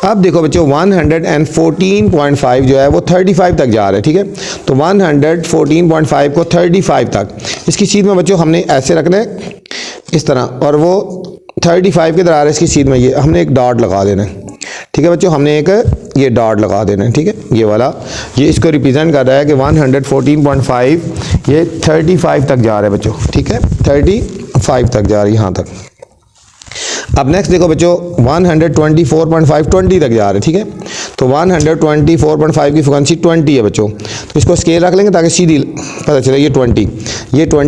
अब देखो बच्चों 114.5 जो है वो 35 तक जा रहा है, ठीक है। तो 114.5 को 35 तक इसकी सीध में बच्चों हमने ऐसे रखना है इस तरह, और वो 35 के इधर आ रहा है इसकी सीध में, ये हमने एक डॉट लगा देना है, ठीक है बच्चों। हमने एक ये डॉट लगा देना है, ठीक है, ये वाला, ये इसको रिप्रेजेंट कर रहा है कि 114.5 ये 35 तक जा रहा है बच्चों, ठीक है, 35 तक जा रही है यहाँ तक। अब नेक्स्ट देखो बच्चों 124.5 20 तक जा रहे हैं, ठीक है। तो 124.5 की फ्रिक्वेंसी 20 है बच्चों, तो इसको स्केल रख लेंगे ताकि सीधी पता चले ये 20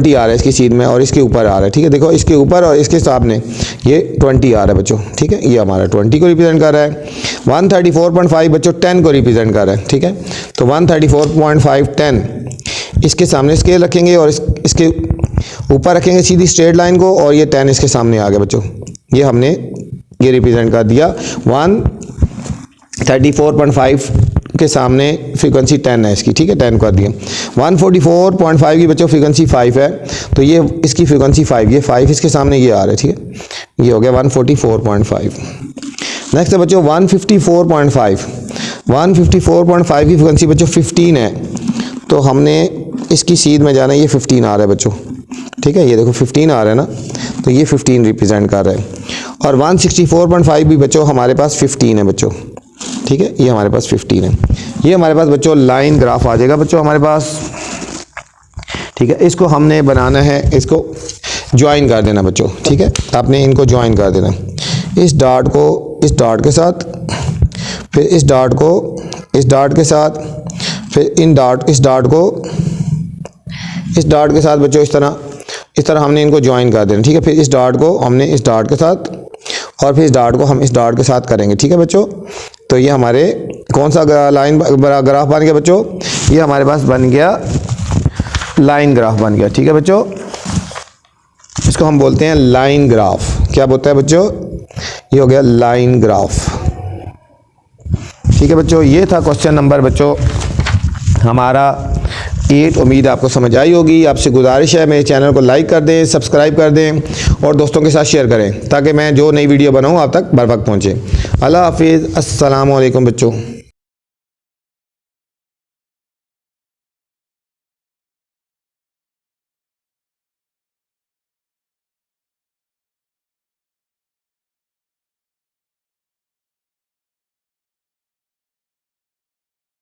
आ रहा है इसकी सीध में और इसके ऊपर आ रहा है, ठीक है। देखो इसके ऊपर और इसके सामने ये 20 आ रहा है बच्चों, ठीक है, ये हमारा 20 को रिप्रेजेंट कर रहा है। 134.5 बच्चों 10 को रिप्रेजेंट कर रहा है, ठीक है। तो 134.5 10 इसके सामने स्केल रखेंगे और इसके ऊपर रखेंगे सीधी स्ट्रेट लाइन को, और ये 10 इसके सामने आ गया बच्चों, ये हमने ये रिप्रेजेंट कर दिया 134.5 के सामने फ्रीक्वेंसी 10 है इसकी, ठीक है, 10 कर दिया। 144.5 की बच्चों फ्रीक्वेंसी 5 है, तो ये इसकी फ्रीक्वेंसी 5, ये 5 इसके सामने ये आ रहा है, ठीक है, ये हो गया 144.5। नेक्स्ट है बच्चों 154.5। 154.5 की फ्रीक्वेंसी बच्चों 15 है, तो हमने इसकी सीध में जाना है, ये 15 आ रहा है बच्चों, ठीक है, ये देखो 15 आ रहा है ना, तो ये 15 रिप्रेजेंट कर रहा है। और 164.5 भी बच्चों हमारे पास 15 है बच्चों, ठीक है, ये हमारे पास 15 है। ये हमारे पास बच्चों लाइन ग्राफ आ जाएगा बच्चों हमारे पास, ठीक है। इसको हमने बनाना है, इसको ज्वाइन कर देना बच्चों, ठीक है, आपने इनको ज्वाइन कर देना, इस डॉट को इस डॉट के साथ, फिर इस डॉट को इस डॉट के साथ, फिर इस डॉट के साथ बच्चों इस तरह हमने इनको ज्वाइन कर देना, ठीक है। फिर इस डॉट को हमने इस डॉट के साथ, और फिर इस डॉट को हम इस डॉट के साथ करेंगे, ठीक है बच्चों। तो ये हमारे कौन सा लाइन ग्राफ बन गया बच्चों, ये हमारे पास बन गया लाइन ग्राफ बन गया, ठीक है बच्चों। इसको हम बोलते हैं लाइन ग्राफ। क्या बोलता है बच्चों, ये हो गया लाइन ग्राफ, ठीक है बच्चों। ये था क्वेश्चन नंबर बच्चों हमारा 8। उम्मीद आपको समझ आई होगी। आपसे गुजारिश है मेरे चैनल को लाइक कर दें, सब्सक्राइब कर दें और दोस्तों के साथ शेयर करें, ताकि मैं जो नई वीडियो बनाऊं आप तक बर वक्त पहुंचे। अल्लाह हाफिज़, अस्सलाम वालेकुम बच्चों।